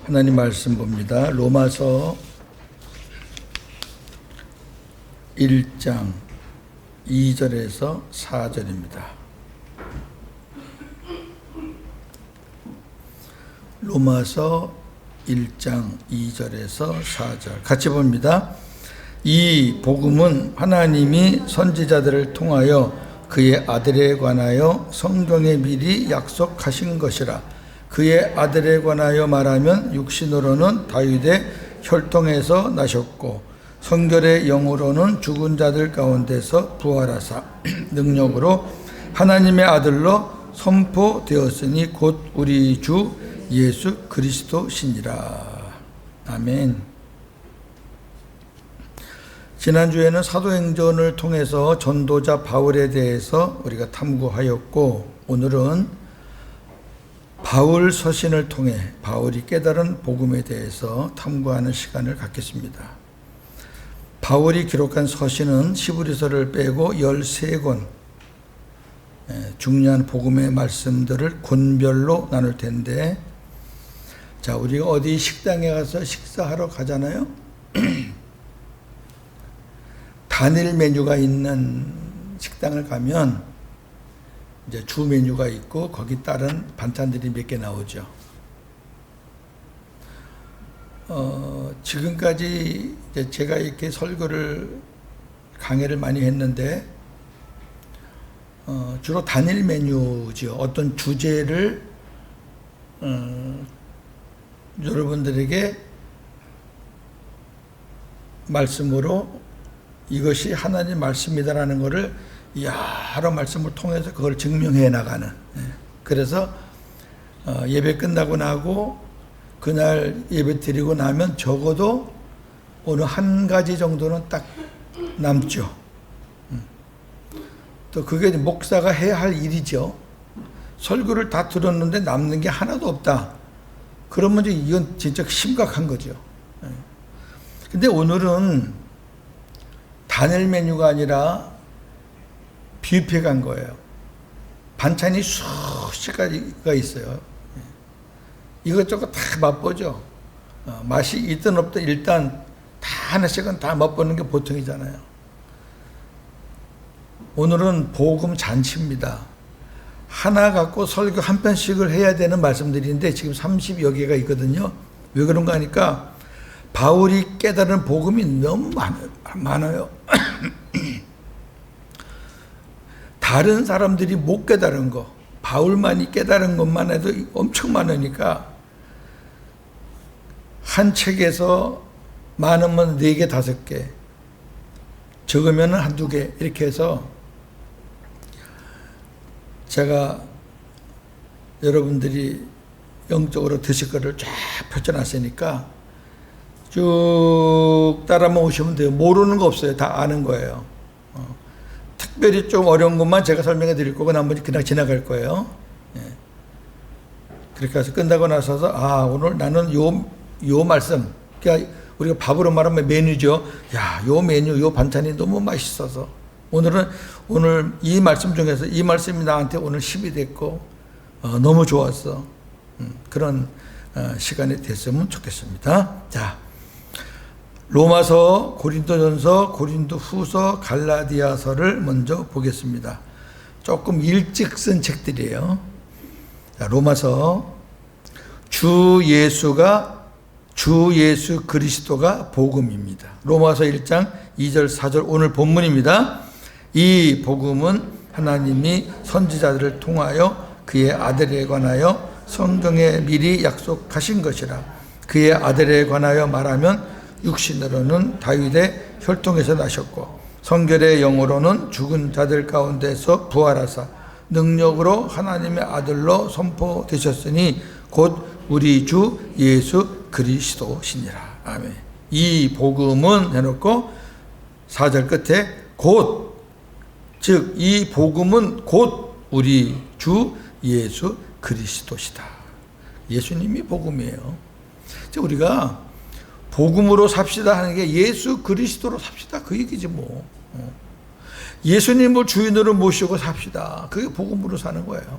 하나님 말씀 봅니다. 로마서 1장 2절에서 4절입니다. 로마서 1장 2절에서 4절 같이 봅니다. 이 복음은 하나님이 선지자들을 통하여 그의 아들에 관하여 성경에 미리 약속하신 것이라. 그의 아들에 관하여 말하면 육신으로는 다윗의 혈통에서 나셨고 성결의 영으로는 죽은 자들 가운데서 부활하사 능력으로 하나님의 아들로 선포되었으니 곧 우리 주 예수 그리스도시니라. 아멘. 지난주에는 사도행전을 통해서 전도자 바울에 대해서 우리가 탐구하였고, 오늘은 바울 서신을 통해 바울이 깨달은 복음에 대해서 탐구하는 시간을 갖겠습니다. 바울이 기록한 서신은 히브리서를 빼고 13권, 중요한 복음의 말씀들을 권별로 나눌 텐데, 자, 우리가 어디 식당에 가서 식사하러 가잖아요. 단일 메뉴가 있는 식당을 가면 이제 주 메뉴가 있고 거기 따른 반찬들이 몇 개 나오죠. 지금까지 이제 제가 이렇게 강해를 많이 했는데, 주로 단일 메뉴죠. 어떤 주제를 여러분들에게 말씀으로 이것이 하나님 말씀이다라는 것을 여러 말씀을 통해서 그걸 증명해 나가는. 그래서 예배 끝나고 나고 그날 예배 드리고 나면 적어도 어느 한 가지 정도는 딱 남죠. 또 그게 목사가 해야 할 일이죠. 설교를 다 들었는데 남는 게 하나도 없다. 그러면 이건 진짜 심각한 거죠. 근데 오늘은 단일 메뉴가 아니라 뷔페 간 거예요. 반찬이 수십 가지가 있어요. 이것저것 다 맛보죠. 맛이 있든 없든 일단 다 하나씩은 다 맛보는 게 보통이잖아요. 오늘은 복음 잔치입니다. 하나 갖고 설교 한 편씩을 해야 되는 말씀들인데 지금 30여 개가 있거든요. 왜 그런가 하니까 바울이 깨달은 복음이 너무 많아요. 다른 사람들이 못 깨달은 거, 바울만이 깨달은 것만 해도 엄청 많으니까 한 책에서 많으면 4개, 5개, 적으면 한두 개 이렇게 해서 제가 여러분들이 영적으로 드실 거를 쫙 펼쳐놨으니까 쭉 따라만 오시면 돼요. 모르는 거 없어요. 다 아는 거예요. 특별히 좀 어려운 것만 제가 설명해 드릴 거고 나머지 그냥 지나갈 거예요. 그렇게 해서 끝나고 나서서 오늘 나는 요 말씀, 그러니까 우리가 밥으로 말하면 메뉴죠. 요 메뉴, 요 반찬이 너무 맛있어서 오늘 이 말씀 중에서 이 말씀이 나한테 오늘 힘이 됐고 너무 좋았어. 그런 시간이 됐으면 좋겠습니다. 자, 로마서, 고린도전서, 고린도후서, 갈라디아서를 먼저 보겠습니다. 조금 일찍 쓴 책들이에요. 자, 로마서, 주 예수 그리스도가 복음입니다. 로마서 1장 2절 4절 오늘 본문입니다. 이 복음은 하나님이 선지자들을 통하여 그의 아들에 관하여 성경에 미리 약속하신 것이라. 그의 아들에 관하여 말하면 육신으로는 다윗의 혈통에서 나셨고 성결의 영으로는 죽은 자들 가운데서 부활하사 능력으로 하나님의 아들로 선포되셨으니 곧 우리 주 예수 그리스도시니라. 아멘. 이 복음은 해놓고 4절 끝에 곧, 즉 이 복음은 곧 우리 주 예수 그리스도시다. 예수님이 복음이에요. 우리가 복음으로 삽시다 하는 게 예수 그리스도로 삽시다 그 얘기지 뭐. 예수님을 주인으로 모시고 삽시다. 그게 복음으로 사는 거예요.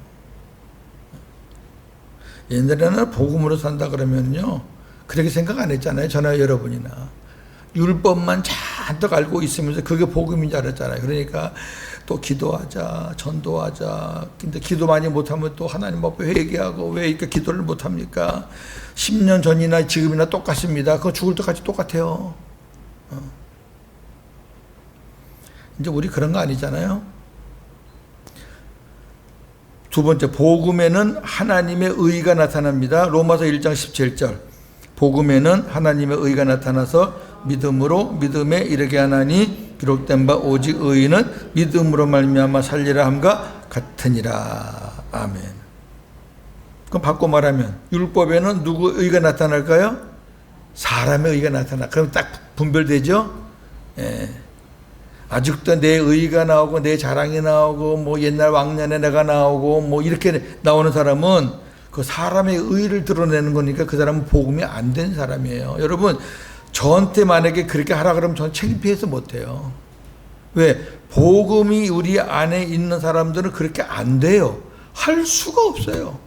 옛날에는 복음으로 산다 그러면요, 그렇게 생각 안 했잖아요. 저나 여러분이나. 율법만 잔뜩 알고 있으면서 그게 복음인 줄 알았잖아요. 그러니까 또 기도하자, 전도하자. 근데 기도 많이 못하면 또 하나님 앞에 회개하고 왜 이렇게 기도를 못합니까? 10년 전이나 지금이나 똑같습니다. 그거 죽을 때까지 똑같아요. 이제 우리 그런 거 아니잖아요. 두 번째, 복음에는 하나님의 의가 나타납니다. 로마서 1장 17절. 복음에는 하나님의 의가 나타나서 믿음으로 믿음에 이르게 하나니 기록된 바 오직 의인은 믿음으로 말미암아 살리라 함과 같으니라. 아멘. 그럼 바꿔 말하면 율법에는 누구 의가 나타날까요? 사람의 의가 나타나. 그럼 딱 분별되죠? 예. 아직도 내 의가 나오고 내 자랑이 나오고 뭐 옛날 왕년에 내가 나오고 뭐 이렇게 나오는 사람은 그 사람의 의를 드러내는 거니까 그 사람은 복음이 안 된 사람이에요. 여러분, 저한테 만약에 그렇게 하라 그러면 저는 창피해서 못해요. 왜? 복음이 우리 안에 있는 사람들은 그렇게 안 돼요. 할 수가 없어요.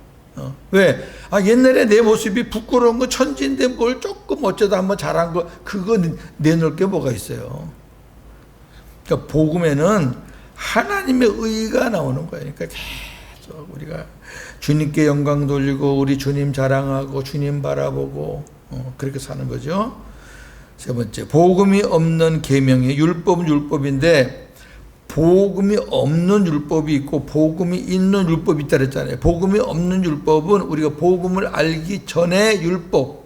왜? 옛날에 내 모습이 부끄러운 거 천지인데 뭘 조금 어쩌다 한번 잘한 거 그거 내놓을 게 뭐가 있어요. 그러니까 복음에는 하나님의 의가 나오는 거예요. 그러니까 계속 우리가 주님께 영광 돌리고 우리 주님 자랑하고 주님 바라보고 그렇게 사는 거죠. 세 번째, 복음이 없는 계명이 율법은 율법인데 복음이 없는 율법이 있고 복음이 있는 율법이 있다 그랬잖아요. 복음이 없는 율법은 우리가 복음을 알기 전에 율법,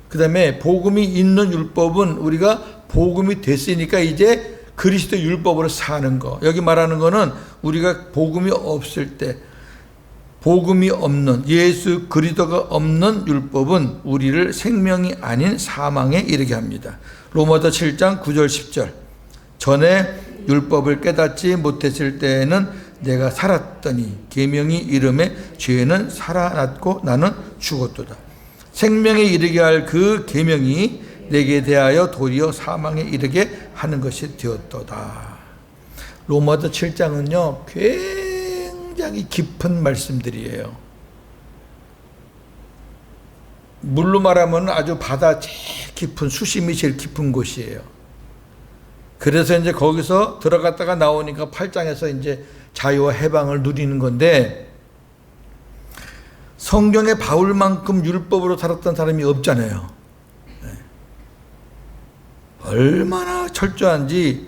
그 다음에 복음이 있는 율법은 우리가 복음이 됐으니까 이제 그리스도 율법으로 사는 거. 여기 말하는 거는 우리가 복음이 없을 때, 복음이 없는 예수 그리스도가 없는 율법은 우리를 생명이 아닌 사망에 이르게 합니다. 로마서 7장 9절 10절. 전에 율법을 깨닫지 못했을 때에는 내가 살았더니 계명이 이름에 죄는 살아났고 나는 죽었도다. 생명에 이르게 할 그 계명이 내게 대하여 도리어 사망에 이르게 하는 것이 되었도다. 로마서 7장은요 굉장히 깊은 말씀들이에요. 물로 말하면 아주 바다 제일 깊은, 수심이 제일 깊은 곳이에요. 그래서 이제 거기서 들어갔다가 나오니까 8장에서 이제 자유와 해방을 누리는 건데, 성경에 바울만큼 율법으로 살았던 사람이 없잖아요. 얼마나 철저한지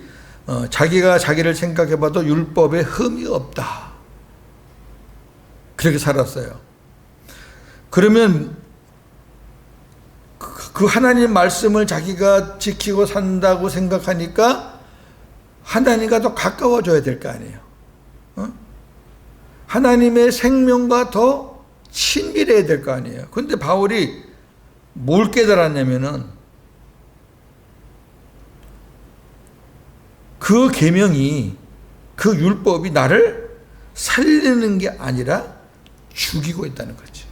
자기가 자기를 생각해봐도 율법에 흠이 없다. 그렇게 살았어요. 그러면 그 하나님 말씀을 자기가 지키고 산다고 생각하니까 하나님과 더 가까워져야 될 거 아니에요. 하나님의 생명과 더 친밀해야 될 거 아니에요. 그런데 바울이 뭘 깨달았냐면은 그 계명이, 그 율법이 나를 살리는 게 아니라 죽이고 있다는 거지.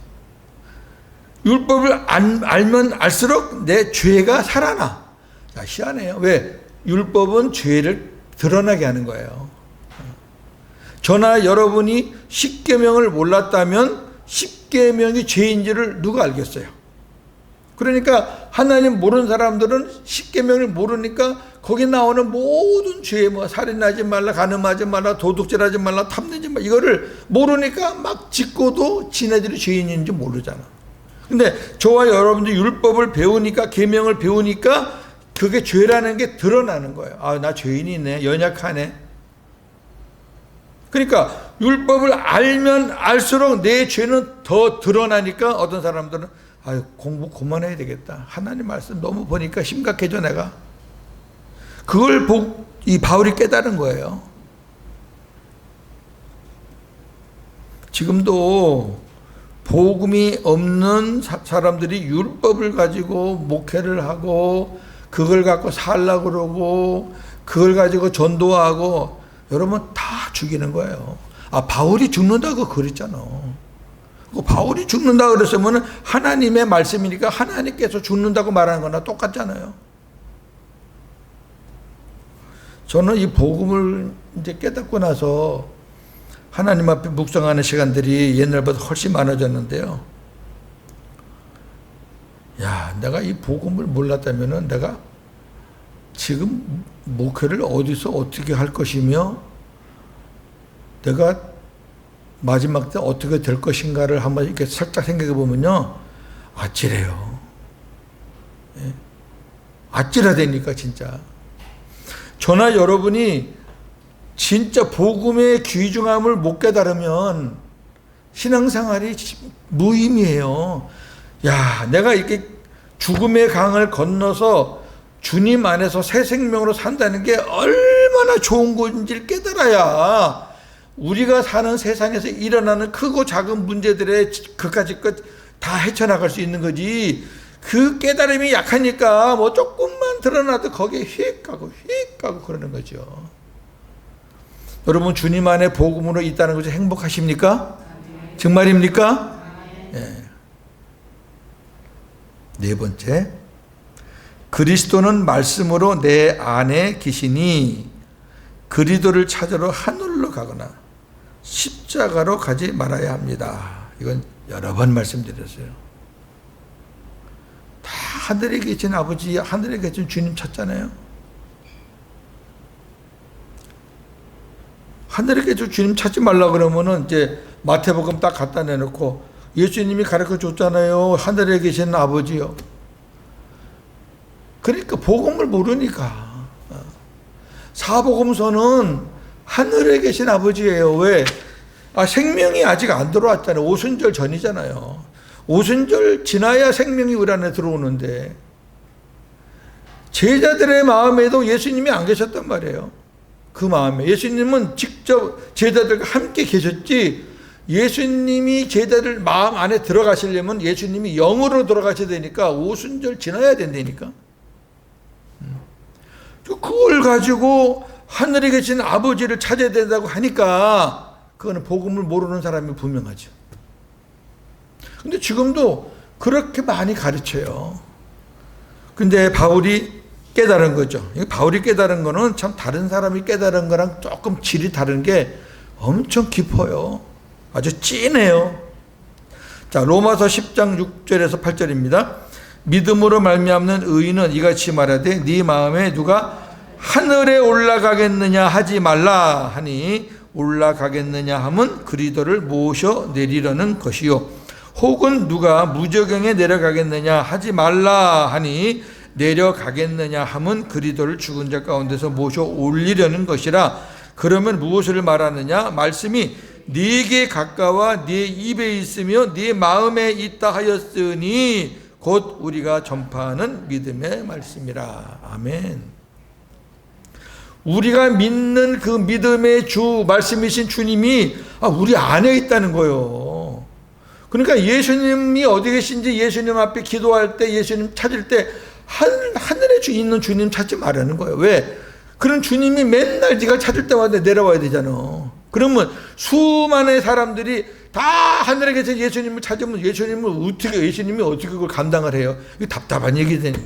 율법을 알면 알수록 내 죄가 살아나. 야, 희한해요. 왜? 율법은 죄를 드러나게 하는 거예요. 저나 여러분이 십계명을 몰랐다면 십계명이 죄인지를 누가 알겠어요? 그러니까 하나님 모르는 사람들은 십계명을 모르니까 거기 나오는 모든 죄, 뭐 살인하지 말라, 간음하지 말라, 도둑질하지 말라, 탐내지 말라, 이거를 모르니까 막 짓고도 지네들이 죄인인지 모르잖아. 근데 저와 여러분들 율법을 배우니까, 계명을 배우니까 그게 죄라는 게 드러나는 거예요. 아, 나 죄인이네, 연약하네. 그러니까 율법을 알면 알수록 내 죄는 더 드러나니까 어떤 사람들은 아유, 공부 그만해야 되겠다. 하나님 말씀 너무 보니까 심각해져 내가. 그걸 이 바울이 깨달은 거예요. 지금도 복음이 없는 사람들이 율법을 가지고 목회를 하고 그걸 갖고 살려고 그러고 그걸 가지고 전도하고 여러분 다 죽이는 거예요. 아, 바울이 죽는다고 그랬잖아. 바울이 죽는다 그랬으면 하나님의 말씀이니까 하나님께서 죽는다고 말하는 거나 똑같잖아요. 저는 이 복음을 이제 깨닫고 나서 하나님 앞에 묵상하는 시간들이 옛날보다 훨씬 많아졌는데요. 야, 내가 이 복음을 몰랐다면은 내가 지금 목회를 어디서 어떻게 할 것이며 내가 마지막 때 어떻게 될 것인가를 한번 이렇게 살짝 생각해 보면요, 아찔해요. 예? 아찔하다니까 진짜. 저나 여러분이 진짜 복음의 귀중함을 못 깨달으면 신앙생활이 무의미해요. 야, 내가 이렇게 죽음의 강을 건너서 주님 안에서 새 생명으로 산다는 게 얼마나 좋은 건지를 깨달아야 우리가 사는 세상에서 일어나는 크고 작은 문제들의 그까짓 것 다 헤쳐나갈 수 있는 거지. 그 깨달음이 약하니까 뭐 조금만 드러나도 거기에 휙 가고 그러는 거죠. 여러분, 주님 안에 복음으로 있다는 것이 행복하십니까? 정말입니까? 네. 네 번째, 그리스도는 말씀으로 내 안에 계시니 그리스도를 찾으러 하늘로 가거나 십자가로 가지 말아야 합니다. 이건 여러 번 말씀드렸어요. 다 하늘에 계신 아버지, 하늘에 계신 주님 찾잖아요. 하늘에 계신 주님 찾지 말라 그러면은 이제 마태복음 딱 갖다 내놓고 예수님이 가르쳐 줬잖아요. 하늘에 계신 아버지요. 그러니까 복음을 모르니까. 사복음서는 하늘에 계신 아버지예요. 왜? 생명이 아직 안 들어왔잖아요. 오순절 전이잖아요. 오순절 지나야 생명이 우리 안에 들어오는데 제자들의 마음에도 예수님이 안 계셨단 말이에요. 그 마음에 예수님은 직접 제자들과 함께 계셨지, 예수님이 제자들 마음 안에 들어가시려면 예수님이 영으로 들어가셔야 되니까 오순절 지나야 된다니까. 그걸 가지고 하늘에 계신 아버지를 찾아야 된다고 하니까 그거는 복음을 모르는 사람이 분명하죠. 근데 지금도 그렇게 많이 가르쳐요. 근데 바울이 깨달은 거죠. 바울이 깨달은 거는 참 다른 사람이 깨달은 거랑 조금 질이 다른 게 엄청 깊어요. 아주 진해요. 자, 로마서 10장 6절에서 8절입니다. 믿음으로 말미암는 의인은 이같이 말하되 네 마음에 누가 하늘에 올라가겠느냐 하지 말라 하니 올라가겠느냐 함은 그리스도를 모셔 내리려는 것이요, 혹은 누가 무저경에 내려가겠느냐 하지 말라 하니 내려가겠느냐 함은 그리스도를 죽은 자 가운데서 모셔 올리려는 것이라. 그러면 무엇을 말하느냐? 말씀이 네게 가까워 네 입에 있으며 네 마음에 있다 하였으니 곧 우리가 전파하는 믿음의 말씀이라. 아멘. 우리가 믿는 그 믿음의 주 말씀이신 주님이 우리 안에 있다는 거예요. 그러니까 예수님이 어디 계신지 예수님 앞에 기도할 때, 예수님 찾을 때 하늘에 있는 주님 찾지 말라는 거예요. 왜? 그런 주님이 맨날 네가 찾을 때마다 내려와야 되잖아. 그러면 수많은 사람들이 다 하늘에 계신 예수님을 찾으면 예수님이 어떻게 그걸 감당을 해요? 이거 답답한 얘기 되니까.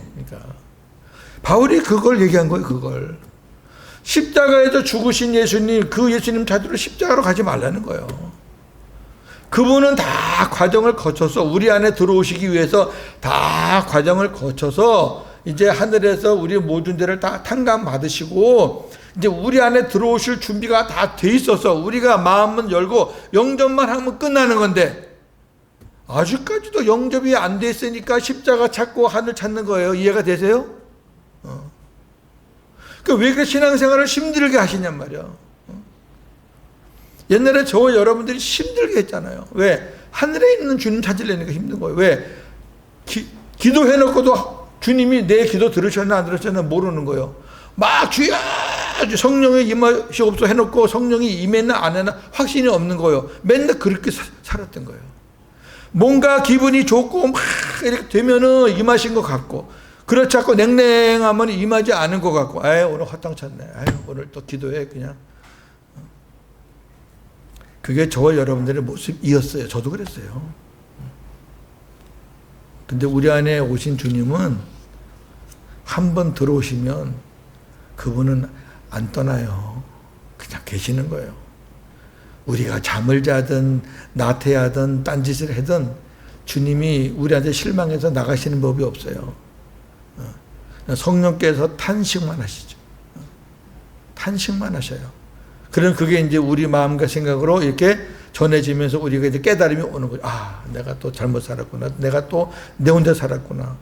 바울이 그걸 얘기한 거예요. 그걸. 십자가에서 죽으신 예수님, 그 예수님 찾으러 십자가로 가지 말라는 거예요. 그분은 다 과정을 거쳐서 우리 안에 들어오시기 위해서 다 과정을 거쳐서 이제 하늘에서 우리 모든 데를 다 탕감 받으시고 이제 우리 안에 들어오실 준비가 다 돼 있어서 우리가 마음은 열고 영접만 하면 끝나는 건데 아직까지도 영접이 안 돼 있으니까 십자가 찾고 하늘 찾는 거예요. 이해가 되세요? 그러니까 왜 그 신앙생활을 힘들게 하시냔 말이야. 옛날에 저와 여러분들이 힘들게 했잖아요. 왜? 하늘에 있는 주님 찾으려니까 힘든 거예요. 왜? 기도해놓고도 주님이 내 기도 들으셨나 안 들으셨나 모르는 거예요. 막 주여 성령의 임하시 없어 해놓고 성령이 임했나 안 했나 확신이 없는 거예요. 맨날 그렇게 살았던 거예요. 뭔가 기분이 좋고 막 이렇게 되면은 임하신 것 같고, 그렇지 않고 냉랭하면 임하지 않은 것 같고, 오늘 화탕찼네. 오늘 또 기도해 그냥. 그게 저와 여러분들의 모습이었어요. 저도 그랬어요. 근데 우리 안에 오신 주님은 한 번 들어오시면 그분은 안 떠나요. 그냥 계시는 거예요. 우리가 잠을 자든 나태하든 딴짓을 하든 주님이 우리한테 실망해서 나가시는 법이 없어요. 성령께서 탄식만 하시죠. 탄식만 하셔요. 그럼 그게 이제 우리 마음과 생각으로 이렇게 전해지면서 우리가 이제 깨달음이 오는 거죠. 아, 내가 또 잘못 살았구나. 내가 또 내 혼자 살았구나.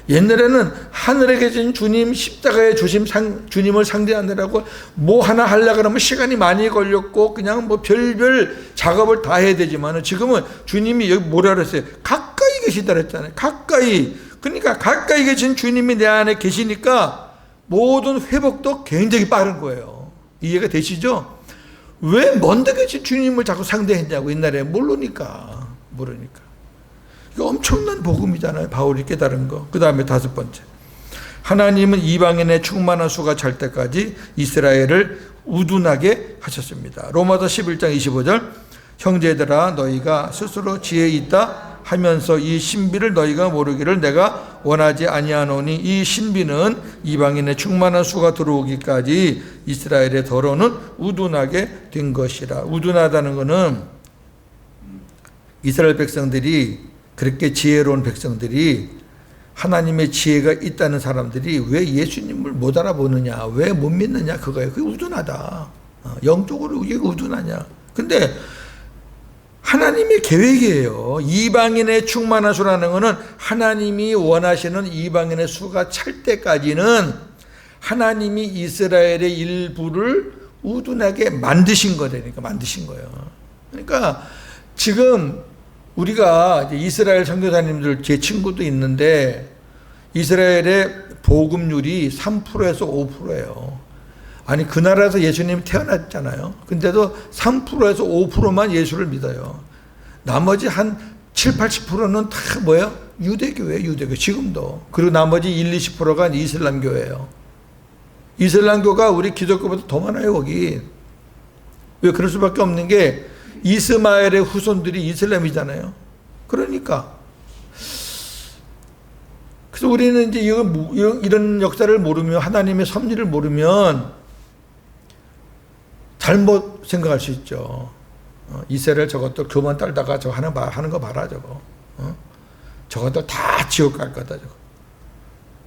옛날에는 하늘에 계신 주님, 십자가에 주심 주님을 상대하느라고 뭐 하나 하려고 하면 시간이 많이 걸렸고 그냥 뭐 별별 작업을 다 해야 되지만 지금은 주님이 여기 뭐라 그랬어요? 가까이 계시다 그랬잖아요. 가까이. 그러니까 가까이 계신 주님이 내 안에 계시니까 모든 회복도 굉장히 빠른 거예요. 이해가 되시죠? 왜 먼데 계신 주님을 자꾸 상대했냐고. 옛날에 모르니까. 이거 엄청난 복음이잖아요. 바울이 깨달은 거. 그 다음에 5번째. 하나님은 이방인의 충만한 수가 찰 때까지 이스라엘을 우둔하게 하셨습니다. 로마서 11장 25절. 형제들아 너희가 스스로 지혜 있다 하면서 이 신비를 너희가 모르기를 내가 원하지 아니하노니 이 신비는 이방인의 충만한 수가 들어오기까지 이스라엘의 더러는 우둔하게 된 것이라. 우둔하다는 것은 이스라엘 백성들이, 그렇게 지혜로운 백성들이, 하나님의 지혜가 있다는 사람들이 왜 예수님을 못 알아보느냐, 왜 못 믿느냐, 그거예요. 그게 우둔하다. 영적으로 이게 우둔하냐. 근데 하나님의 계획이에요. 이방인의 충만한 수라는 것은 하나님이 원하시는 이방인의 수가 찰 때까지는 하나님이 이스라엘의 일부를 우둔하게 만드신 거라니까. 만드신 거예요. 그러니까 지금 우리가 이스라엘 선교사님들, 제 친구도 있는데 이스라엘의 보급률이 3%에서 5%예요. 아니 그 나라에서 예수님이 태어났잖아요. 근데도 3%에서 5%만 예수를 믿어요. 나머지 한 7, 80%는 다 뭐예요? 유대교예요. 유대교. 지금도. 그리고 나머지 1, 20%가 이슬람교예요. 이슬람교가 우리 기독교보다 더 많아요. 거기. 왜 그럴 수밖에 없는 게 이스마엘의 후손들이 이슬람이잖아요. 그러니까. 그래서 우리는 이제 이런 역사를 모르면, 하나님의 섭리를 모르면 잘못 생각할 수 있죠. 이스라엘 저것들 교만 떨다가 저거 하는 거 봐라 저거. 저것들 다 지옥 갈 거다 저거.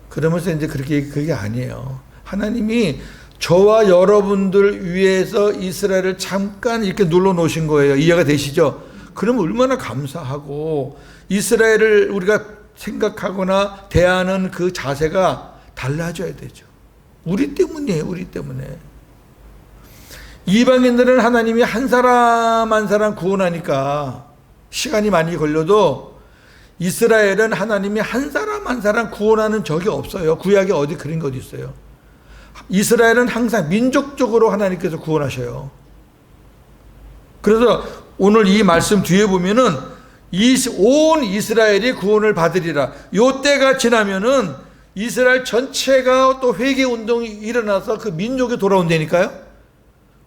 그러면서 이제 그게 아니에요. 하나님이 저와 여러분들 위해서 이스라엘을 잠깐 이렇게 눌러 놓으신 거예요. 이해가 되시죠? 그럼 얼마나 감사하고, 이스라엘을 우리가 생각하거나 대하는 그 자세가 달라져야 되죠. 우리 때문이에요. 우리 때문에. 이방인들은 하나님이 한 사람 한 사람 구원하니까 시간이 많이 걸려도, 이스라엘은 하나님이 한 사람 한 사람 구원하는 적이 없어요. 구약에 어디 그런 게 어디 있어요. 이스라엘은 항상 민족적으로 하나님께서 구원하셔요. 그래서 오늘 이 말씀 뒤에 보면은 온 이스라엘이 구원을 받으리라. 요 때가 지나면은 이스라엘 전체가 또 회개 운동이 일어나서 그 민족이 돌아온다니까요.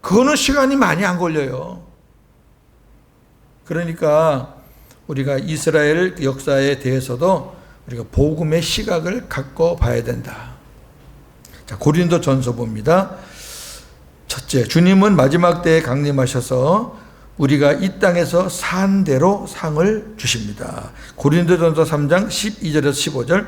그거는 시간이 많이 안 걸려요. 그러니까 우리가 이스라엘 역사에 대해서도 우리가 복음의 시각을 갖고 봐야 된다. 자, 고린도전서 봅니다. 첫째, 주님은 마지막 때에 강림하셔서 우리가 이 땅에서 산 대로 상을 주십니다. 고린도전서 3장 12절에서 15절.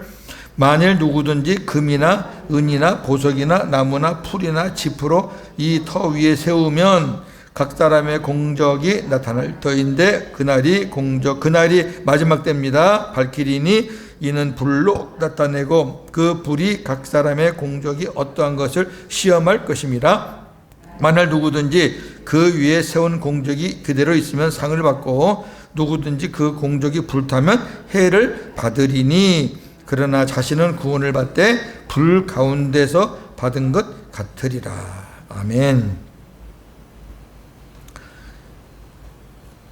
만일 누구든지 금이나 은이나 보석이나 나무나 풀이나 지프로 이 터 위에 세우면 각 사람의 공적이 나타날 터인데 그날이 마지막 때입니다. 밝히리니 이는 불로 나타내고 그 불이 각 사람의 공적이 어떠한 것을 시험할 것입니다. 만일 누구든지 그 위에 세운 공적이 그대로 있으면 상을 받고 누구든지 그 공적이 불타면 해를 받으리니 그러나 자신은 구원을 받되 불 가운데서 받은 것 같으리라. 아멘.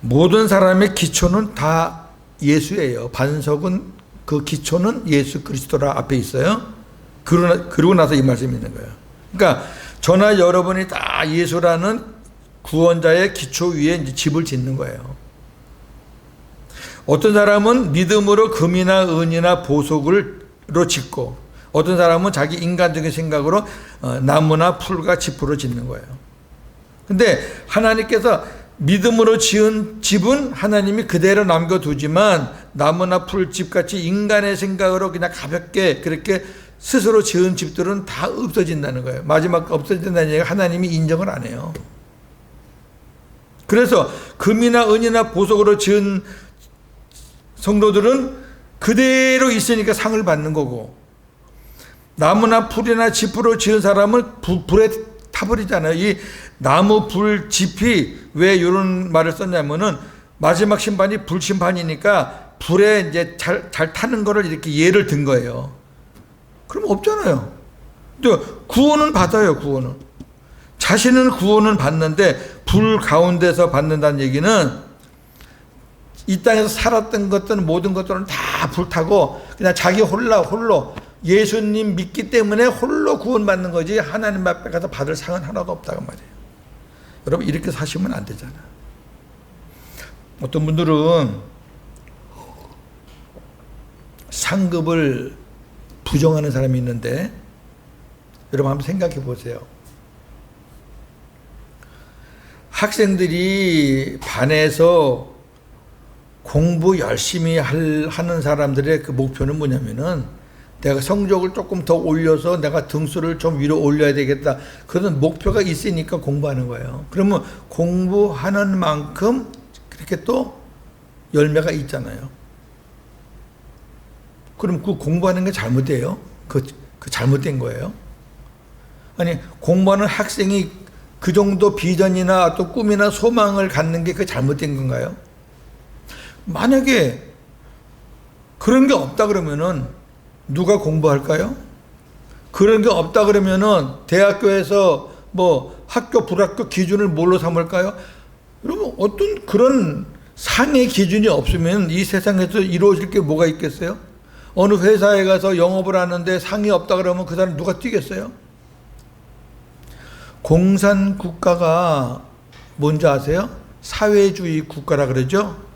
모든 사람의 기초는 다 예수예요. 반석은, 그 기초는 예수 그리스도라 앞에 있어요. 그러고 나서 이 말씀이 있는 거예요. 그러니까 저나 여러분이 다 예수라는 구원자의 기초 위에 이제 집을 짓는 거예요. 어떤 사람은 믿음으로 금이나 은이나 보석으로 짓고, 어떤 사람은 자기 인간적인 생각으로 나무나 풀과 지프로 짓는 거예요. 근데 하나님께서 믿음으로 지은 집은 하나님이 그대로 남겨두지만 나무나 풀집같이 인간의 생각으로 그냥 가볍게 그렇게 스스로 지은 집들은 다 없어진다는 거예요. 마지막 없어진다는 얘기가 하나님이 인정을 안 해요. 그래서 금이나 은이나 보석으로 지은 성도들은 그대로 있으니까 상을 받는 거고, 나무나 풀이나 짚으로 지은 사람은 불에 타버리잖아요. 이 나무, 불, 짚이 왜 이런 말을 썼냐면은 마지막 심판이 불심판이니까 불에 이제 잘 타는 거를 이렇게 예를 든 거예요. 그럼 없잖아요. 근데 구원은 받아요, 구원은. 자신은 구원은 받는데 불 가운데서 받는다는 얘기는 이 땅에서 살았던 것들은 모든 것들은 다 불타고 그냥 자기 홀로 예수님 믿기 때문에 홀로 구원받는 거지 하나님 앞에 가서 받을 상은 하나도 없다고 말이에요. 여러분 이렇게 사시면 안 되잖아. 어떤 분들은 상급을 부정하는 사람이 있는데 여러분 한번 생각해 보세요. 학생들이 반에서 공부 열심히 하는 사람들의 그 목표는 뭐냐면은 내가 성적을 조금 더 올려서 내가 등수를 좀 위로 올려야 되겠다. 그런 목표가 있으니까 공부하는 거예요. 그러면 공부하는 만큼 그렇게 또 열매가 있잖아요. 그럼 그 공부하는 게 잘못돼요? 그 잘못된 거예요? 아니, 공부하는 학생이 그 정도 비전이나 또 꿈이나 소망을 갖는 게 그 잘못된 건가요? 만약에 그런 게 없다 그러면은 누가 공부할까요? 그런 게 없다 그러면은 대학교에서 뭐 학교 불합격 기준을 뭘로 삼을까요? 여러분 어떤 그런 상의 기준이 없으면 이 세상에서 이루어질 게 뭐가 있겠어요? 어느 회사에 가서 영업을 하는데 상이 없다 그러면 그 사람 누가 뛰겠어요? 공산국가가 뭔지 아세요? 사회주의 국가라 그러죠?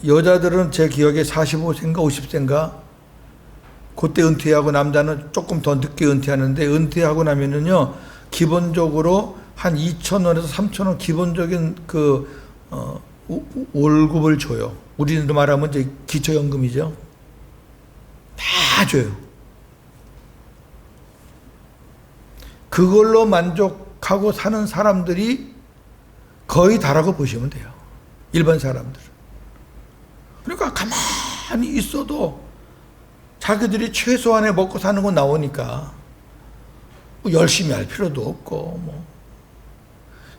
여자들은 제 기억에 45세인가 50세인가 그때 은퇴하고 남자는 조금 더 늦게 은퇴하는데 은퇴하고 나면은요 기본적으로 한 2,000원에서 3,000원 기본적인 월급을 줘요. 우리는 말하면 이제 기초연금이죠. 다 줘요. 그걸로 만족하고 사는 사람들이 거의 다라고 보시면 돼요. 일반 사람들은. 그러니까 가만히 있어도 자기들이 최소한의 먹고 사는 거 나오니까 뭐 열심히 할 필요도 없고 뭐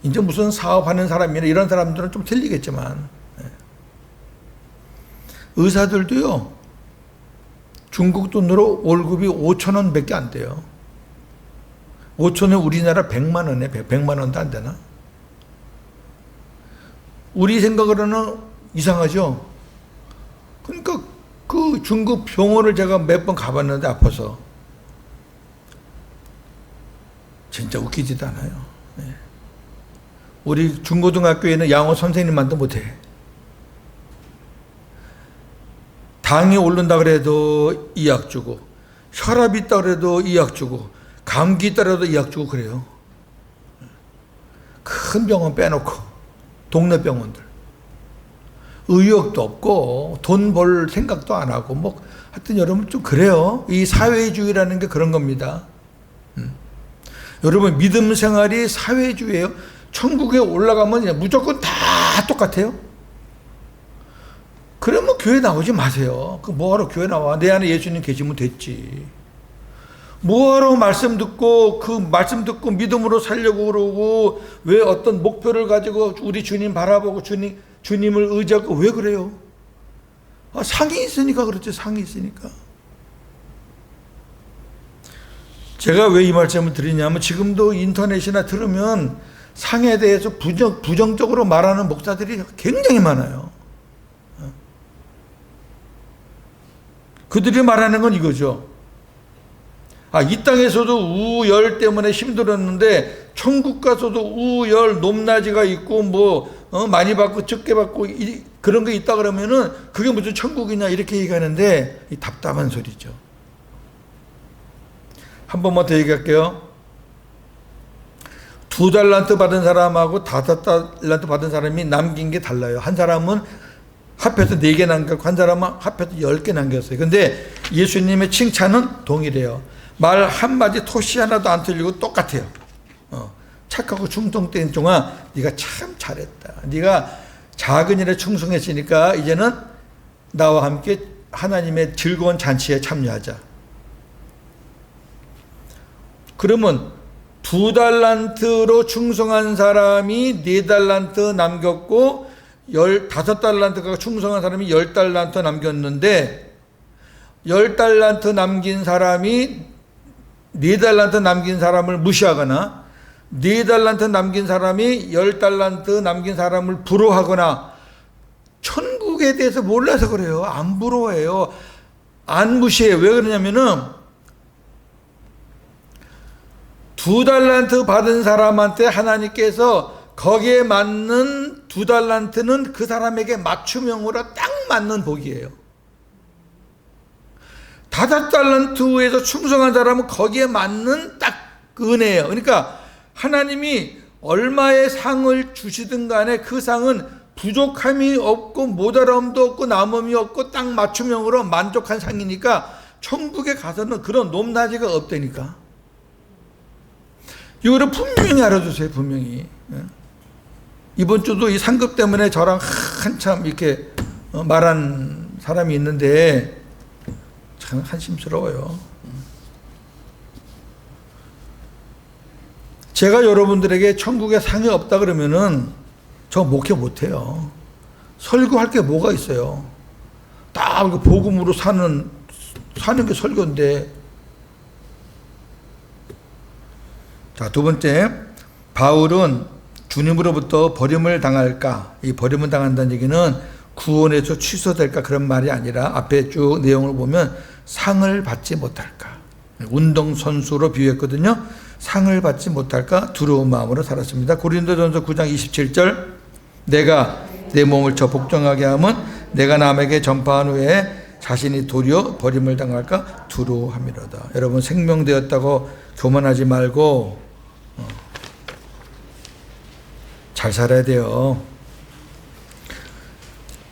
이제 무슨 사업하는 사람이나 이런 사람들은 좀 틀리겠지만 의사들도요 중국 돈으로 월급이 5,000원 밖에 안 돼요. 5,000원 우리나라 100만 원에 100만 원도 안 되나? 우리 생각으로는 이상하죠. 그러니까 그 중국 병원을 제가 몇 번 가봤는데 아파서 진짜 웃기지도 않아요. 우리 중고등학교에는 영어 선생님만도 못해. 당이 오른다 그래도 이 약 주고 혈압이 있다 그래도 이 약 주고 감기 있다 그래도 이 약 주고 그래요. 큰 병원 빼놓고 동네 병원들 의욕도 없고 돈 벌 생각도 안 하고 뭐 하여튼 여러분 좀 그래요. 이 사회주의라는 게 그런 겁니다. 여러분 믿음 생활이 사회주의예요. 천국에 올라가면 무조건 다 똑같아요. 그러면 교회 나오지 마세요. 그 뭐하러 교회 나와? 내 안에 예수님 계시면 됐지. 뭐하러 말씀 듣고 그 말씀 듣고 믿음으로 살려고 그러고 왜 어떤 목표를 가지고 우리 주님 바라보고 주님을 의지하고 왜 그래요? 상이 있으니까 그렇죠. 상이 있으니까. 제가 왜 이 말씀을 드리냐면 지금도 인터넷이나 들으면 상에 대해서 부정적으로 말하는 목사들이 굉장히 많아요. 그들이 말하는 건 이거죠. 이 땅에서도 우열 때문에 힘들었는데 천국 가서도 우열 높낮이가 있고 많이 받고 적게 받고 그런 게 있다 그러면은 그게 무슨 천국이냐 이렇게 얘기하는데 답답한 소리죠. 한 번만 더 얘기할게요. 2달란트 받은 사람하고 5달란트 받은 사람이 남긴 게 달라요. 한 사람은 합해서 4개 남겼고 한 사람은 합해서 10개 남겼어요. 근데 예수님의 칭찬은 동일해요. 말 한마디 토시 하나도 안 틀리고 똑같아요. 착하고 충성된 종아, 네가 참 잘했다. 네가 작은 일에 충성했으니까 이제는 나와 함께 하나님의 즐거운 잔치에 참여하자. 그러면 2달란트로 충성한 사람이 4달란트 남겼고 15달란트가 충성한 사람이 10달란트 남겼는데 10달란트 남긴 사람이 4달란트 남긴 사람을 무시하거나 4달란트 남긴 사람이 10달란트 남긴 사람을 부러워하거나 천국에 대해서 몰라서 그래요. 안 부러워해요. 안 무시해요. 왜 그러냐면은 2달란트 받은 사람한테 하나님께서 거기에 맞는 2달란트는 그 사람에게 맞춤형으로 딱 맞는 복이에요. 5달란트에서 충성한 사람은 거기에 맞는 딱 은혜예요. 그러니까 하나님이 얼마의 상을 주시든 간에 그 상은 부족함이 없고 모자람도 없고 남음이 없고 딱 맞춤형으로 만족한 상이니까 천국에 가서는 그런 높낮이가 없다니까. 이거를 분명히 알아주세요. 분명히. 이번 주도 이 상급 때문에 저랑 한참 이렇게 말한 사람이 있는데 참 한심스러워요. 제가 여러분들에게 천국에 상이 없다 그러면은 저 목회 못해요. 설교할 게 뭐가 있어요. 딱 복음으로 사는 게 설교인데. 자, 두 번째, 바울은 주님으로부터 버림을 당할까? 이 버림을 당한다는 얘기는 구원에서 취소될까? 그런 말이 아니라 앞에 쭉 내용을 보면 상을 받지 못할까? 운동선수로 비유했거든요. 상을 받지 못할까? 두려운 마음으로 살았습니다. 고린도전서 9장 27절, 내가 내 몸을 저 복종하게 하면 내가 남에게 전파한 후에 자신이 도리어 버림을 당할까 두려워함이로다. 여러분, 생명되었다고 교만하지 말고 잘 살아야 돼요.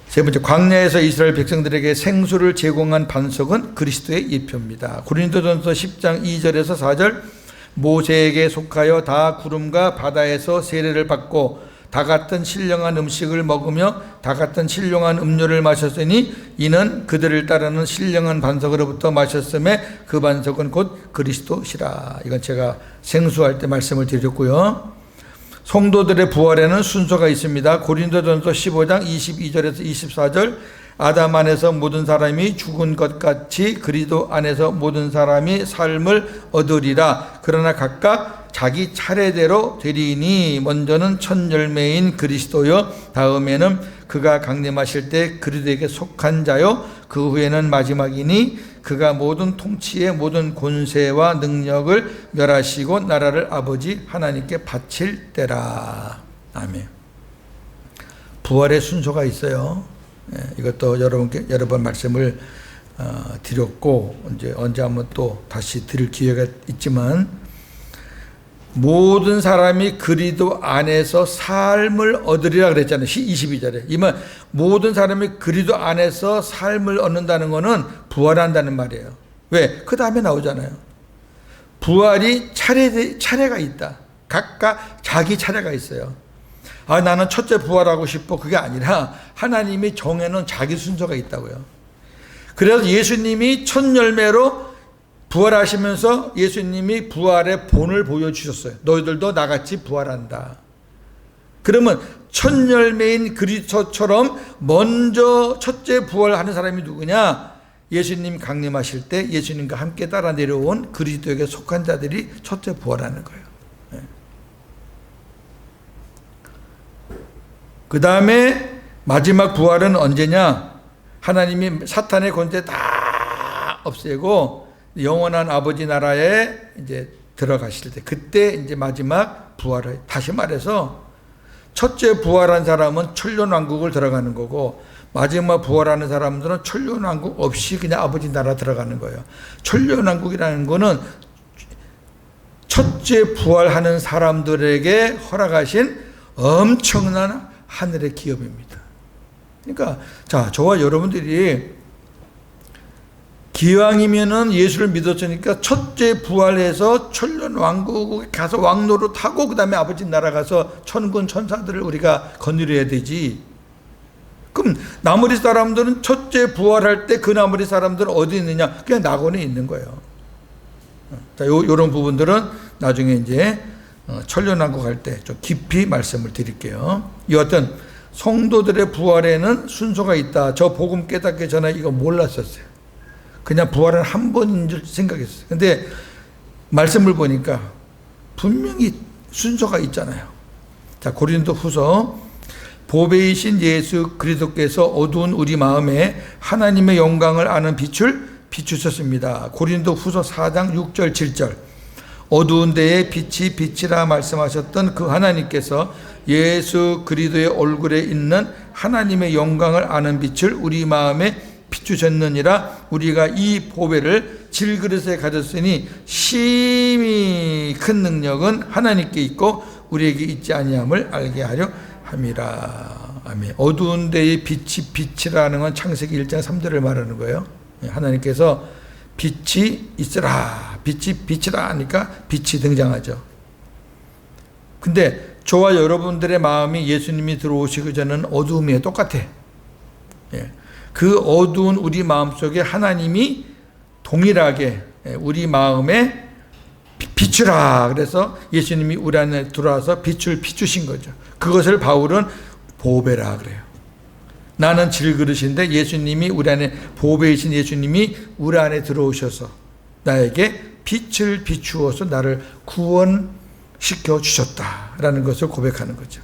세 번째, 광야에서 이스라엘 백성들에게 생수를 제공한 반석은 그리스도의 이표입니다. 고린도전서 10장 2절에서 4절, 모세에게 속하여 다 구름과 바다에서 세례를 받고 다 같은 신령한 음식을 먹으며 다 같은 신령한 음료를 마셨으니 이는 그들을 따르는 신령한 반석으로부터 마셨음에 그 반석은 곧 그리스도시라. 이건 제가 생수할 때 말씀을 드렸고요. 성도들의 부활에는 순서가 있습니다. 고린도전서 15장 22절에서 24절, 아담 안에서 모든 사람이 죽은 것 같이 그리스도 안에서 모든 사람이 삶을 얻으리라. 그러나 각각 자기 차례대로 되리니 먼저는 첫 열매인 그리스도요, 다음에는 그가 강림하실 때 그리스도에게 속한 자요, 그 후에는 마지막이니 그가 모든 통치의 모든 권세와 능력을 멸하시고 나라를 아버지 하나님께 바칠 때라. 아멘. 부활의 순서가 있어요. 이것도 여러분께 여러 번 말씀을 드렸고 이제 언제 한번 또 다시 드릴 기회가 있지만, 모든 사람이 그리스도 안에서 삶을 얻으리라 그랬잖아요. 22절에. 이만 모든 사람이 그리스도 안에서 삶을 얻는다는 것은 부활한다는 말이에요. 왜? 그 다음에 나오잖아요. 부활이 차례가 있다. 각각 자기 차례가 있어요. 아, 나는 첫째 부활하고 싶어. 그게 아니라 하나님이 정해놓은 자기 순서가 있다고요. 그래서 예수님이 첫 열매로 부활하시면서 예수님이 부활의 본을 보여주셨어요. 너희들도 나같이 부활한다. 그러면 첫 열매인 그리스도처럼 먼저 첫째 부활하는 사람이 누구냐? 예수님 강림하실 때 예수님과 함께 따라 내려온 그리스도에게 속한 자들이 첫째 부활하는 거예요. 그 다음에 마지막 부활은 언제냐? 하나님이 사탄의 권세 다 없애고 영원한 아버지 나라에 이제 들어가실 때, 그때 이제 마지막 부활을, 다시 말해서 첫째 부활한 사람은 천년왕국을 들어가는 거고 마지막 부활하는 사람들은 천년왕국 없이 그냥 아버지 나라 들어가는 거예요. 천년왕국이라는 거는 첫째 부활하는 사람들에게 허락하신 엄청난 하늘의 기업입니다. 그러니까 자, 저와 여러분들이 기왕이면은 예수를 믿었으니까 첫째 부활해서 천년 왕국에 가서 왕노로 타고 그 다음에 아버지 나라 가서 천군 천사들을 우리가 거느려야 되지. 그럼 나머지 사람들은 첫째 부활할 때 그 나머지 사람들은 어디 있느냐? 그냥 낙원에 있는 거예요. 자, 요런 부분들은 나중에 이제 천년왕국 할 때 좀 깊이 말씀을 드릴게요. 여하튼 성도들의 부활에는 순서가 있다. 저 복음 깨닫기 전에 이거 몰랐었어요. 그냥 부활은 한 번인 줄 생각했어요. 근데 말씀을 보니까 분명히 순서가 있잖아요. 자, 고린도후서 보배이신 예수 그리스도께서 어두운 우리 마음에 하나님의 영광을 아는 빛을 비추셨습니다. 고린도후서 4장 6절 7절. 어두운 데에 빛이 빛이라 말씀하셨던 그 하나님께서 예수 그리스도의 얼굴에 있는 하나님의 영광을 아는 빛을 우리 마음에 비추셨느니라. 우리가 이 보배를 질그릇에 가졌으니 심히 큰 능력은 하나님께 있고 우리에게 있지 아니함을 알게 하려 함이라. 아멘. 어두운 데에 빛이 빛이라는 건 창세기 1장 3절을 말하는 거예요. 하나님께서 빛이 있으라, 빛이 빛이라 하니까 빛이 등장하죠. 근데 저와 여러분들의 마음이 예수님이 들어오시기 전에는 어두움이에요. 똑같아. 그 어두운 우리 마음속에 하나님이 동일하게 우리 마음에 비추라. 그래서 예수님이 우리 안에 들어와서 빛을 비추신 거죠. 그것을 바울은 보배라 그래요. 나는 질그릇인데 예수님이 우리 안에, 보배이신 예수님이 우리 안에 들어오셔서 나에게 빛을 비추어서 나를 구원시켜 주셨다라는 것을 고백하는 거죠.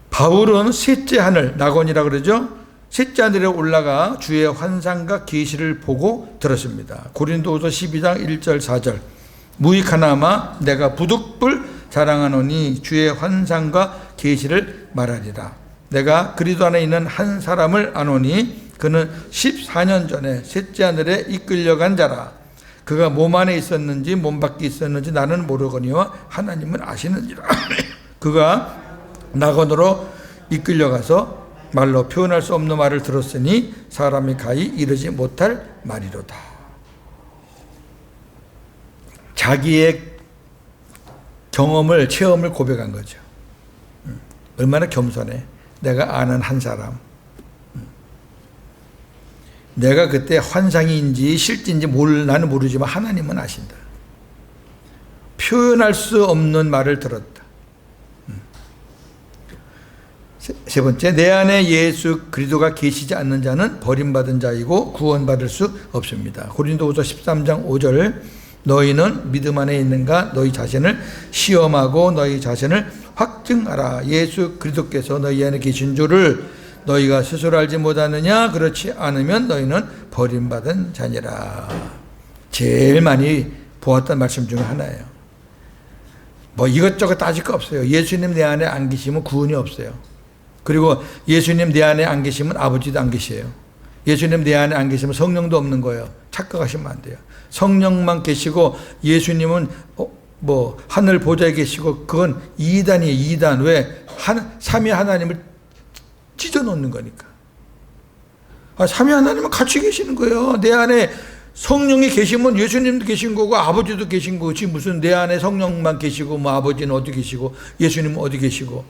바울은 셋째 하늘, 낙원이라고 그러죠. 셋째 하늘에 올라가 주의 환상과 계시를 보고 들었습니다. 고린도후서 12장 1절 4절. 무익하나마 내가 부득불 자랑하노니 주의 환상과 계시를 말하리라. 내가 그리스도 안에 있는 한 사람을 아노니 그는 14년 전에 셋째 하늘에 이끌려간 자라. 그가 몸 안에 있었는지 몸 밖에 있었는지 나는 모르거니와 하나님은 아시느니라. 그가 낙원으로 이끌려가서 말로 표현할 수 없는 말을 들었으니 사람이 가히 이르지 못할 말이로다. 자기의 경험을, 체험을 고백한 거죠. 얼마나 겸손해. 내가 아는 한 사람. 내가 그때 환상인지 실제인지 나는 모르지만 하나님은 아신다. 표현할 수 없는 말을 들었다. 세 번째, 내 안에 예수 그리스도가 계시지 않는 자는 버림받은 자이고 구원받을 수 없습니다. 고린도후서 13장 5절. 너희는 믿음 안에 있는가? 너희 자신을 시험하고 너희 자신을 확증하라. 예수 그리스도께서 너희 안에 계신 줄을 너희가 스스로 알지 못하느냐? 그렇지 않으면 너희는 버림받은 자니라. 제일 많이 보았던 말씀 중에 하나예요. 뭐 이것저것 따질 거 없어요. 예수님 내 안에 안 계시면 구원이 없어요. 그리고 예수님 내 안에 안 계시면 아버지도 안 계세요. 예수님 내 안에 안 계시면 성령도 없는 거예요. 착각하시면 안 돼요. 성령만 계시고 예수님은 하늘 보좌에 계시고 그건 이단이에요. 이단. 왜? 삼위 하나님을 찢어놓는 거니까. 삼위 하나님은 같이 계시는 거예요. 내 안에 성령이 계시면 예수님도 계신 거고 아버지도 계신 거지. 무슨 내 안에 성령만 계시고 뭐 아버지는 어디 계시고 예수님은 어디 계시고.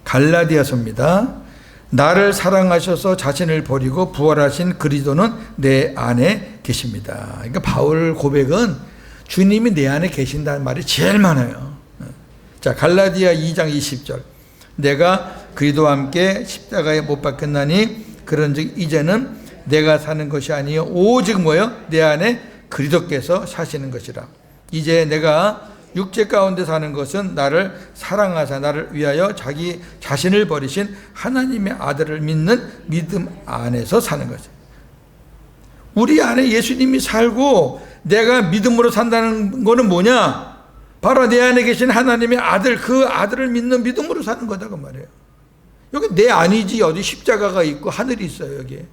갈라디아서입니다. 나를 사랑하셔서 자신을 버리고 부활하신 그리스도는 내 안에 계십니다. 그러니까 바울 고백은 주님이 내 안에 계신다는 말이 제일 많아요. 자, 갈라디아 2장 20절. 내가 그리스도와 함께 십자가에 못 박혔나니 그런즉 이제는 내가 사는 것이 아니요 오직 뭐요? 내 안에 그리스도께서 사시는 것이라. 이제 내가 육체 가운데 사는 것은 나를 사랑하사 나를 위하여 자기 자신을 버리신 하나님의 아들을 믿는 믿음 안에서 사는 거죠. 우리 안에 예수님이 살고 내가 믿음으로 산다는 거는 뭐냐? 바로 내 안에 계신 하나님의 아들, 그 아들을 믿는 믿음으로 사는 거다 그 말이에요. 여기 내 안이지 어디 십자가가 있고 하늘이 있어요 여기에.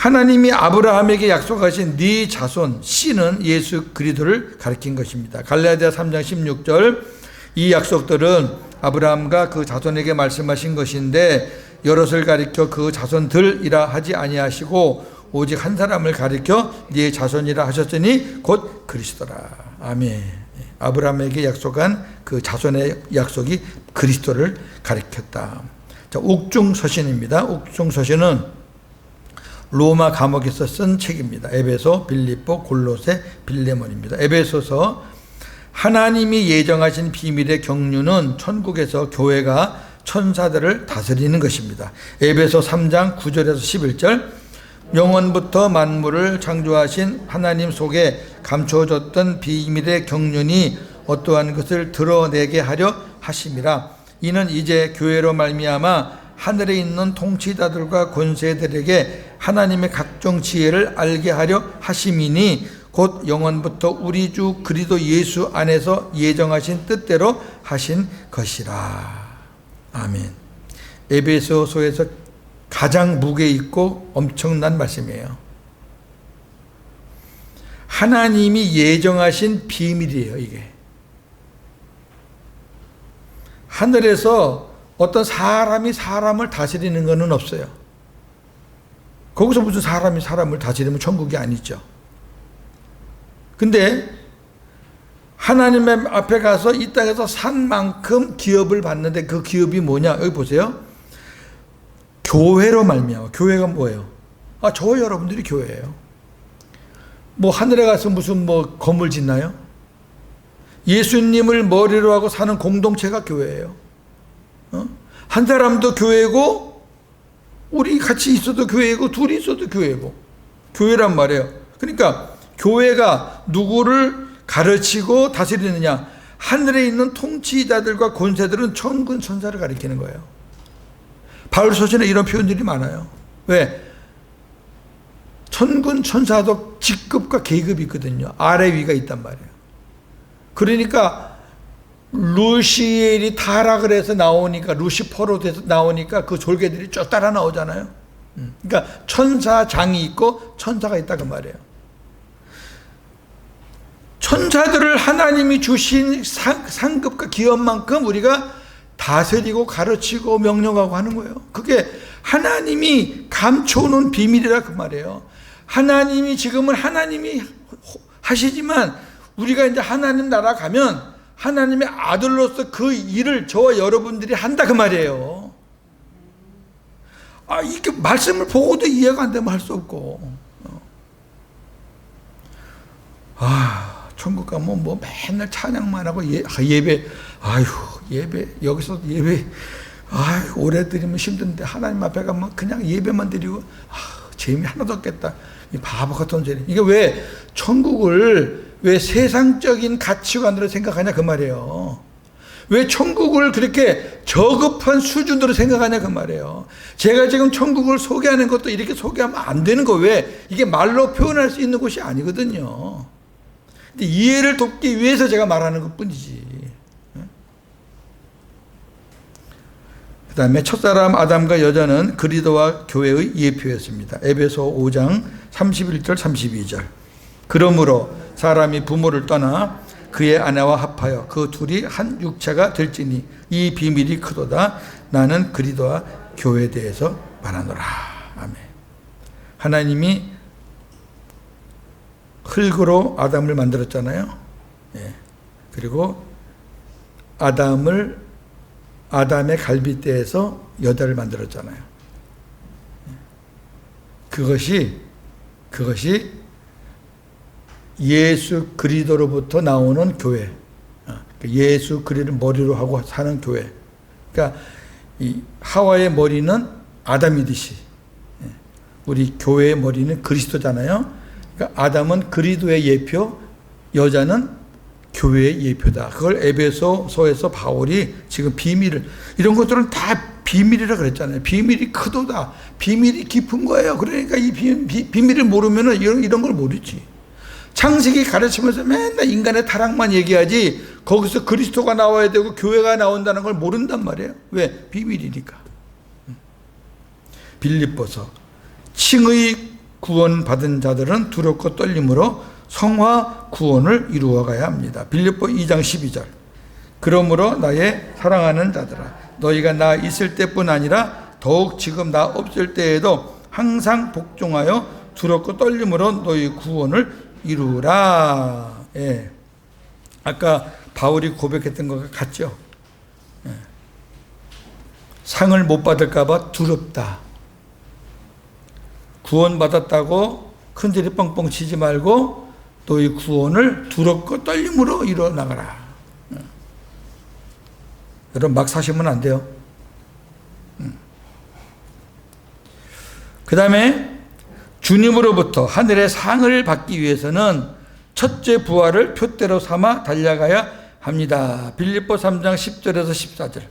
하나님이 아브라함에게 약속하신 네 자손 씨는 예수 그리스도를 가리킨 것입니다. 갈라디아 3장 16절, 이 약속들은 아브라함과 그 자손에게 말씀하신 것인데 여럿을 가리켜 그 자손들이라 하지 아니하시고 오직 한 사람을 가리켜 네 자손이라 하셨으니 곧 그리스도라. 아멘. 아브라함에게 약속한 그 자손의 약속이 그리스도를 가리켰다. 자, 옥중서신입니다. 옥중서신은 로마 감옥에서 쓴 책입니다. 에베소, 빌립보, 골로새, 빌레몬입니다. 에베소서, 하나님이 예정하신 비밀의 경륜은 천국에서 교회가 천사들을 다스리는 것입니다. 에베소 3장 9절에서 11절, 영원부터 만물을 창조하신 하나님 속에 감춰졌던 비밀의 경륜이 어떠한 것을 드러내게 하려 하심이라. 이는 이제 교회로 말미암아 하늘에 있는 통치자들과 권세들에게 하나님의 각종 지혜를 알게 하려 하심이니 곧 영원부터 우리 주 그리스도 예수 안에서 예정하신 뜻대로 하신 것이라. 아멘. 에베소서에서 가장 무게 있고 엄청난 말씀이에요. 하나님이 예정하신 비밀이에요, 이게. 하늘에서 어떤 사람이 사람을 다스리는 것은 없어요. 거기서 무슨 사람이 사람을 다스리면 천국이 아니죠. 근데 하나님의 앞에 가서 이 땅에서 산 만큼 기업을 받는데 그 기업이 뭐냐? 여기 보세요. 교회로 말미암아. 교회가 뭐예요? 저 여러분들이 교회예요. 뭐 하늘에 가서 무슨 뭐 건물 짓나요? 예수님을 머리로 하고 사는 공동체가 교회예요. 한 사람도 교회고 우리 같이 있어도 교회고 둘이 있어도 교회고 교회란 말이에요. 그러니까 교회가 누구를 가르치고 다스리느냐? 하늘에 있는 통치자들과 권세들은 천군 천사를 가리키는 거예요. 바울서신에 이런 표현들이 많아요. 왜? 천군 천사도 직급과 계급이 있거든요. 아래 위가 있단 말이에요. 그러니까 루시엘이 타락을 해서 나오니까, 루시퍼로 돼서 나오니까 그 졸개들이 쭉 따라 나오잖아요. 그러니까 천사장이 있고 천사가 있다 그 말이에요. 천사들을 하나님이 주신 상급과 기업만큼 우리가 다스리고 가르치고 명령하고 하는 거예요. 그게 하나님이 감춰놓은 비밀이라 그 말이에요. 하나님이 지금은 하나님이 하시지만 우리가 이제 하나님 나라 가면 하나님의 아들로서 그 일을 저와 여러분들이 한다 그 말이에요. 이렇게 말씀을 보고도 이해가 안 되면 할 수 없고. 천국 가면 뭐 맨날 찬양만 하고 예배, 예배, 여기서 예배, 오래 드리면 힘든데 하나님 앞에 가면 그냥 예배만 드리고, 재미 하나도 없겠다. 이 바보 같은 소리. 이게 왜 천국을 왜 세상적인 가치관으로 생각하냐 그 말이에요. 왜 천국을 그렇게 저급한 수준으로 생각하냐 그 말이에요. 제가 지금 천국을 소개하는 것도 이렇게 소개하면 안 되는 거. 왜? 이게 말로 표현할 수 있는 곳이 아니거든요. 근데 이해를 돕기 위해서 제가 말하는 것 뿐이지. 그 다음에 첫사람 아담과 여자는 그리스도와 교회의 예표였습니다. 에베소 5장 31절 32절. 그러므로 사람이 부모를 떠나 그의 아내와 합하여 그 둘이 한 육체가 될지니 이 비밀이 크도다. 나는 그리스도와 교회에 대해서 말하노라. 아멘. 하나님이 흙으로 아담을 만들었잖아요. 그리고 아담의 갈빗대에서 여자를 만들었잖아요. 그것이 예수 그리스도로부터 나오는 교회. 예수 그리스도를 머리로 하고 사는 교회. 그러니까 이 하와의 머리는 아담이듯이 우리 교회의 머리는 그리스도잖아요. 그러니까 아담은 그리스도의 예표, 여자는 교회의 예표다. 그걸 에베소서에서 바울이 지금 비밀을, 이런 것들은 다 비밀이라 그랬잖아요. 비밀이 크도다. 비밀이 깊은 거예요. 그러니까 이 비밀을 모르면은 이런 걸 모르지. 창세기 가르치면서 맨날 인간의 타락만 얘기하지 거기서 그리스도가 나와야 되고 교회가 나온다는 걸 모른단 말이에요. 왜? 비밀이니까. 빌립보서 칭의 구원받은 자들은 두렵고 떨림으로 성화 구원을 이루어가야 합니다. 빌립보 2장 12절. 그러므로 나의 사랑하는 자들아, 너희가 나 있을 때뿐 아니라 더욱 지금 나 없을 때에도 항상 복종하여 두렵고 떨림으로 너희 구원을 이루라. 예. 아까 바울이 고백했던 것과 같죠. 예. 상을 못 받을까봐 두렵다. 구원받았다고 큰소리 뻥뻥 치지 말고 너희 구원을 두렵고 떨림으로 이루어 나가라. 예. 여러분 막 사시면 안 돼요. 그 다음에 주님으로부터 하늘의 상을 받기 위해서는 첫째 부활을 표대로 삼아 달려가야 합니다. 빌립보 3장 10절에서 14절.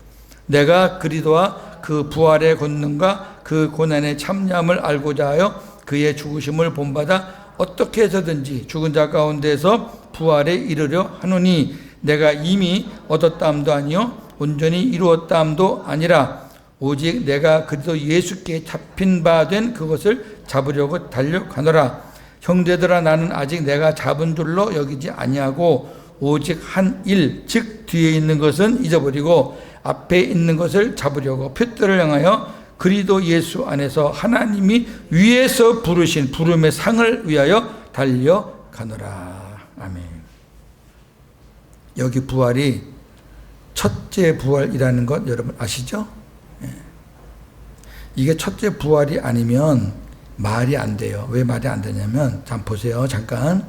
내가 그리스도와 그 부활의 권능과 그 고난의 참여함을 알고자 하여 그의 죽으심을 본받아 어떻게 해서든지 죽은 자 가운데서 부활에 이르려 하노니 내가 이미 얻었다함도 아니요 온전히 이루었다함도 아니라 오직 내가 그리스도 예수께 잡힌 바 된 그것을 잡으려고 달려가노라. 형제들아, 나는 아직 내가 잡은 줄로 여기지 아니하고 오직 한 일, 즉 뒤에 있는 것은 잊어버리고 앞에 있는 것을 잡으려고 표대를 향하여 그리스도 예수 안에서 하나님이 위에서 부르신 부름의 상을 위하여 달려가노라. 아멘. 여기 부활이 첫째 부활이라는 것 여러분 아시죠? 이게 첫째 부활이 아니면 말이 안 돼요. 왜 말이 안 되냐면, 잠 보세요. 잠깐.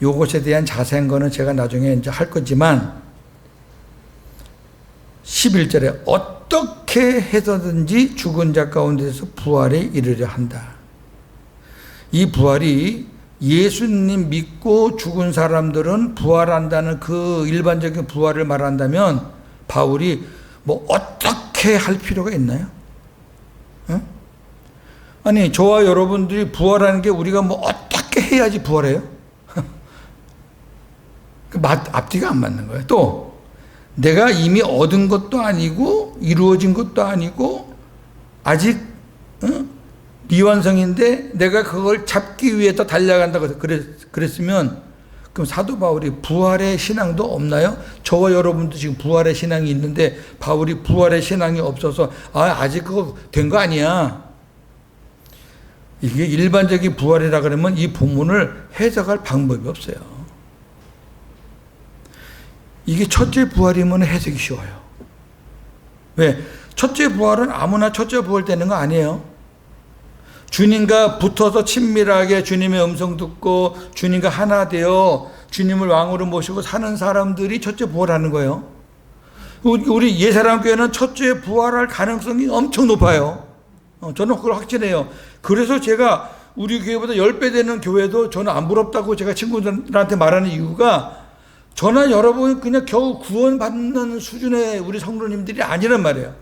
요것에 대한 자세한 거는 제가 나중에 이제 할 거지만, 11절에 어떻게 해서든지 죽은 자 가운데서 부활에 이르려 한다. 이 부활이 예수님 믿고 죽은 사람들은 부활한다는 그 일반적인 부활을 말한다면, 바울이 뭐 어떻게 할 필요가 있나요? 응? 아니, 저와 여러분들이 부활하는 게 우리가 뭐 어떻게 해야지 부활해요? 앞뒤가 안 맞는 거예요. 또 내가 이미 얻은 것도 아니고 이루어진 것도 아니고 아직 미완성인데 내가 그걸 잡기 위해서 달려간다고 그랬으면 그럼 사도 바울이 부활의 신앙도 없나요? 저와 여러분도 지금 부활의 신앙이 있는데 바울이 부활의 신앙이 없어서 아직 그거 된 거 아니야. 이게 일반적인 부활이라 그러면 이 본문을 해석할 방법이 없어요. 이게 첫째 부활이면 해석이 쉬워요. 왜? 첫째 부활은 아무나 첫째 부활 되는 거 아니에요. 주님과 붙어서 친밀하게 주님의 음성 듣고 주님과 하나 되어 주님을 왕으로 모시고 사는 사람들이 첫째 부활하는 거예요. 우리 예사람교회는 첫째 부활할 가능성이 엄청 높아요. 저는 그걸 확신해요. 그래서 제가 우리 교회보다 10배 되는 교회도 저는 안 부럽다고 제가 친구들한테 말하는 이유가, 저나 여러분 그냥 겨우 구원받는 수준의 우리 성도님들이 아니란 말이에요.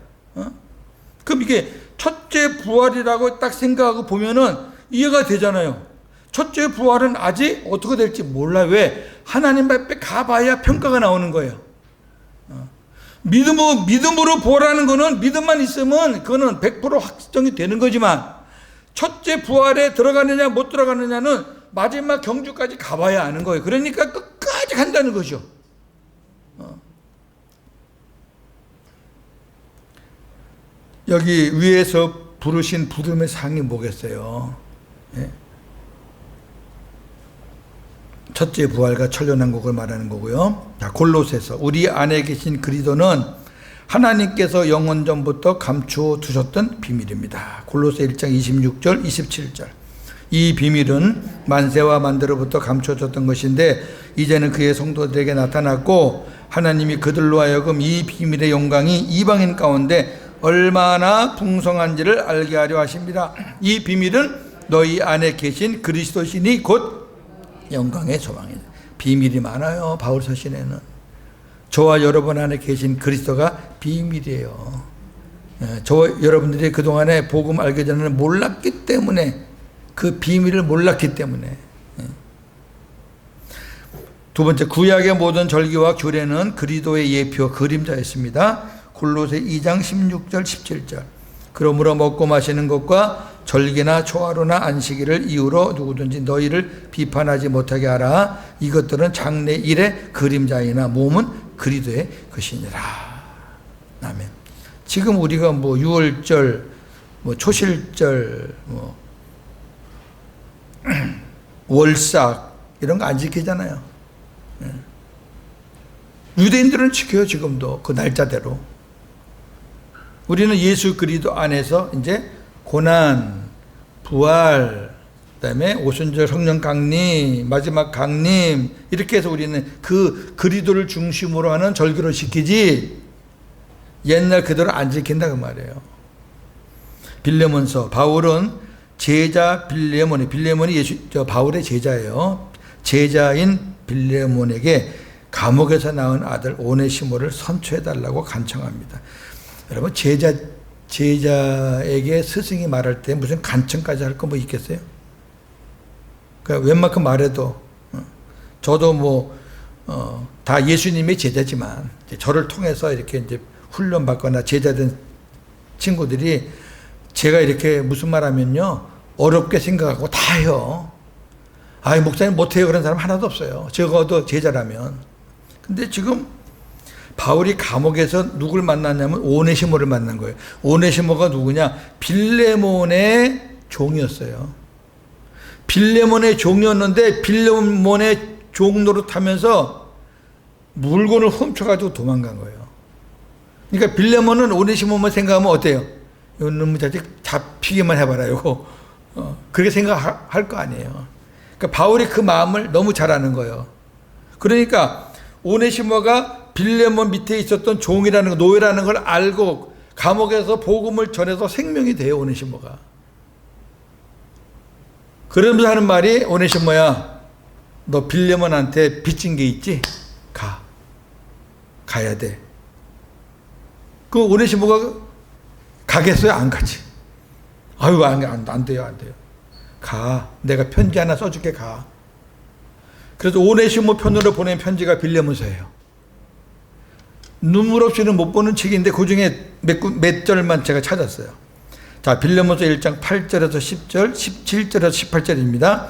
그럼 이게 첫째 부활이라고 딱 생각하고 보면은 이해가 되잖아요. 첫째 부활은 아직 어떻게 될지 몰라요. 왜? 하나님 앞에 가봐야 평가가 나오는 거예요. 믿음으로 부활하는 거는 믿음만 있으면 그거는 100% 확정이 되는 거지만, 첫째 부활에 들어가느냐 못 들어가느냐는 마지막 경주까지 가봐야 아는 거예요. 그러니까 끝까지 간다는 거죠. 여기 위에서 부르신 부름의 상이 뭐겠어요? 예? 첫째 부활과 천년왕국을 말하는 거고요. 자, 골로새서, 우리 안에 계신 그리스도는 하나님께서 영원 전부터 감추어 두셨던 비밀입니다. 골로새 1장 26절 27절. 이 비밀은 만세와 만대로부터 감춰졌던 것인데 이제는 그의 성도들에게 나타났고, 하나님이 그들로 하여금 이 비밀의 영광이 이방인 가운데 얼마나 풍성한지를 알게 하려 하십니다. 이 비밀은 너희 안에 계신 그리스도시니 곧 영광의 소망이다. 비밀이 많아요. 바울 서신에는. 저와 여러분 안에 계신 그리스도가 비밀이에요. 저와 여러분들이 그동안에 복음 알기 전에는 몰랐기 때문에, 그 비밀을 몰랐기 때문에. 두 번째, 구약의 모든 절기와 규례는 그리스도의 예표 그림자였습니다. 골로새 2장 16절 17절. 그러므로 먹고 마시는 것과 절기나 초하루나 안식일을 이유로 누구든지 너희를 비판하지 못하게 하라. 이것들은 장래일의 그림자이나 몸은 그리도의 것이니라. 아멘. 지금 우리가 뭐 유월절, 뭐 초실절, 뭐 월삭 이런 거 안 지키잖아요. 유대인들은 지켜요. 지금도 그 날짜대로. 우리는 예수 그리스도 안에서 이제 고난, 부활, 그다음에 오순절 성령 강림, 마지막 강림 이렇게 해서 우리는 그 그리스도를 중심으로 하는 절기를 지키지 옛날 그대로 안 지킨다 그 말이에요. 빌레몬서 바울은 제자 빌레몬이 바울의 제자예요. 제자인 빌레몬에게 감옥에서 낳은 아들 오네시모를 선처해달라고 간청합니다. 여러분 제자에게 스승이 말할 때 무슨 간청까지 할 거 뭐 있겠어요? 그러니까 웬만큼 말해도 저도 다 예수님의 제자지만 저를 통해서 이렇게 이제 훈련받거나 제자된 친구들이 제가 이렇게 무슨 말하면요 어렵게 생각하고 다 해요. 아이 목사님 못해요 그런 사람 하나도 없어요. 적어도 제자라면. 근데 지금 바울이 감옥에서 누굴 만났냐면 오네시모를 만난 거예요. 오네시모가 누구냐? 빌레몬의 종이었어요. 빌레몬의 종이었는데 빌레몬의 종 노릇하면서 물건을 훔쳐가지고 도망간 거예요. 그러니까 빌레몬은 오네시모만 생각하면 어때요? 이놈의 자식 잡히기만 해봐라 이거 그렇게 생각할 거 아니에요. 그러니까 바울이 그 마음을 너무 잘 아는 거예요. 그러니까 오네시모가 빌레몬 밑에 있었던 종이라는 거, 노예라는 걸 알고 감옥에서 복음을 전해서 생명이 돼요. 오네시모가. 그러면서 하는 말이 오네시모야 너 빌레몬한테 빚진 게 있지? 가야 돼. 그 오네시모가 가겠어요? 안 가지. 아유 안 돼요. 가. 내가 편지 하나 써줄게. 가. 그래서 오네시모 편으로 보낸 편지가 빌레몬서예요. 눈물 없이는 못 보는 책인데 그 중에 몇 절만 제가 찾았어요. 자, 빌레몬서 1장 8절에서 10절, 17절에서 18절입니다.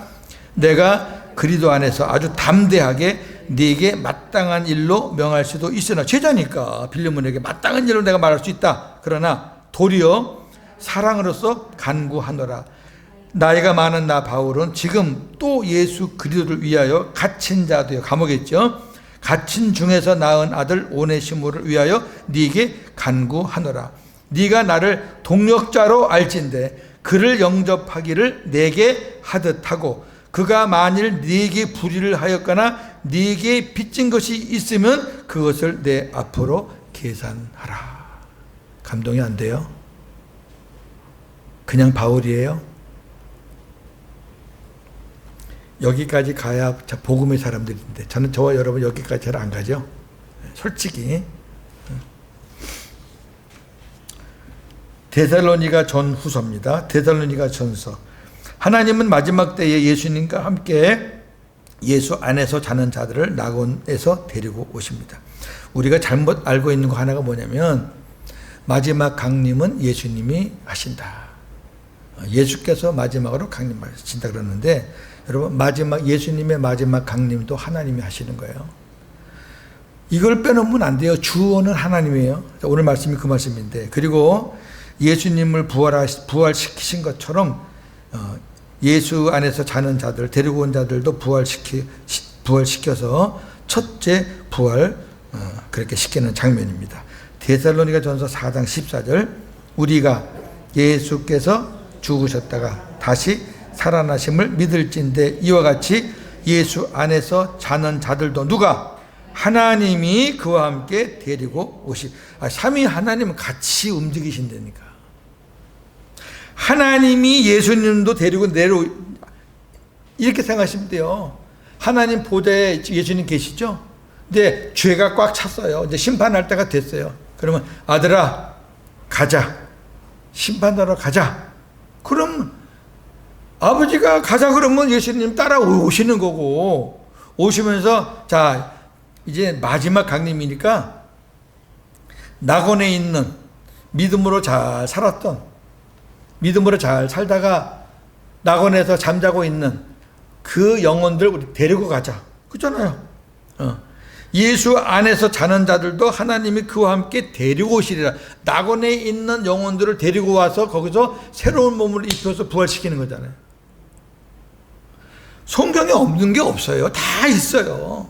내가 그리스도 안에서 아주 담대하게 네게 마땅한 일로 명할 수도 있으나 제자니까 빌레몬에게 마땅한 일로 내가 말할 수 있다. 그러나 도리어 사랑으로서 간구하노라. 나이가 많은 나 바울은 지금 또 예수 그리스도를 위하여 갇힌 자도요. 감옥에 있죠. 갇힌 중에서 낳은 아들 오네시모를 위하여 네게 간구하노라. 네가 나를 동력자로 알진대 그를 영접하기를 내게 하듯하고 그가 만일 네게 불의를 하였거나 네게 빚진 것이 있으면 그것을 내 앞으로 계산하라. 감동이 안 돼요? 그냥 바울이에요? 여기까지 가야 복음의 사람들인데 저와 여러분 여기까지 잘 안 가죠? 솔직히. 데살로니가 전후서입니다. 데살로니가 전서. 하나님은 마지막 때에 예수님과 함께 예수 안에서 자는 자들을 낙원에서 데리고 오십니다. 우리가 잘못 알고 있는 거 하나가 뭐냐면 마지막 강림은 예수님이 하신다. 예수께서 마지막으로 강림하신다 그러는데 여러분 예수님의 마지막 강림도 하나님이 하시는 거예요. 이걸 빼놓으면 안 돼요. 주어는 하나님이에요. 오늘 말씀이 그 말씀인데 그리고 예수님을 부활시키신 것처럼 예수 안에서 자는 자들 데리고 온 자들도 부활시켜서 첫째 부활 그렇게 시키는 장면입니다. 데살로니가 전서 4장 14절 우리가 예수께서 죽으셨다가 다시 살아나심을 믿을진대 이와 같이 예수 안에서 자는 자들도 누가? 하나님이 그와 함께 데리고 삼위 하나님은 같이 움직이신다니까. 하나님이 예수님도 데리고 이렇게 생각하시면 돼요. 하나님 보좌에 예수님 계시죠? 이제 죄가 꽉 찼어요. 이제 심판할 때가 됐어요. 그러면 아들아 가자. 심판하러 가자. 그럼 아버지가 가자 그러면 예수님 따라오시는 거고 오시면서 자 이제 마지막 강림이니까 낙원에 있는 믿음으로 잘 살았던 믿음으로 잘 살다가 낙원에서 잠자고 있는 그 영혼들 우리 데리고 가자. 그렇잖아요. 예수 안에서 자는 자들도 하나님이 그와 함께 데리고 오시리라. 낙원에 있는 영혼들을 데리고 와서 거기서 새로운 몸을 입혀서 부활시키는 거잖아요. 성경에 없는 게 없어요. 다 있어요.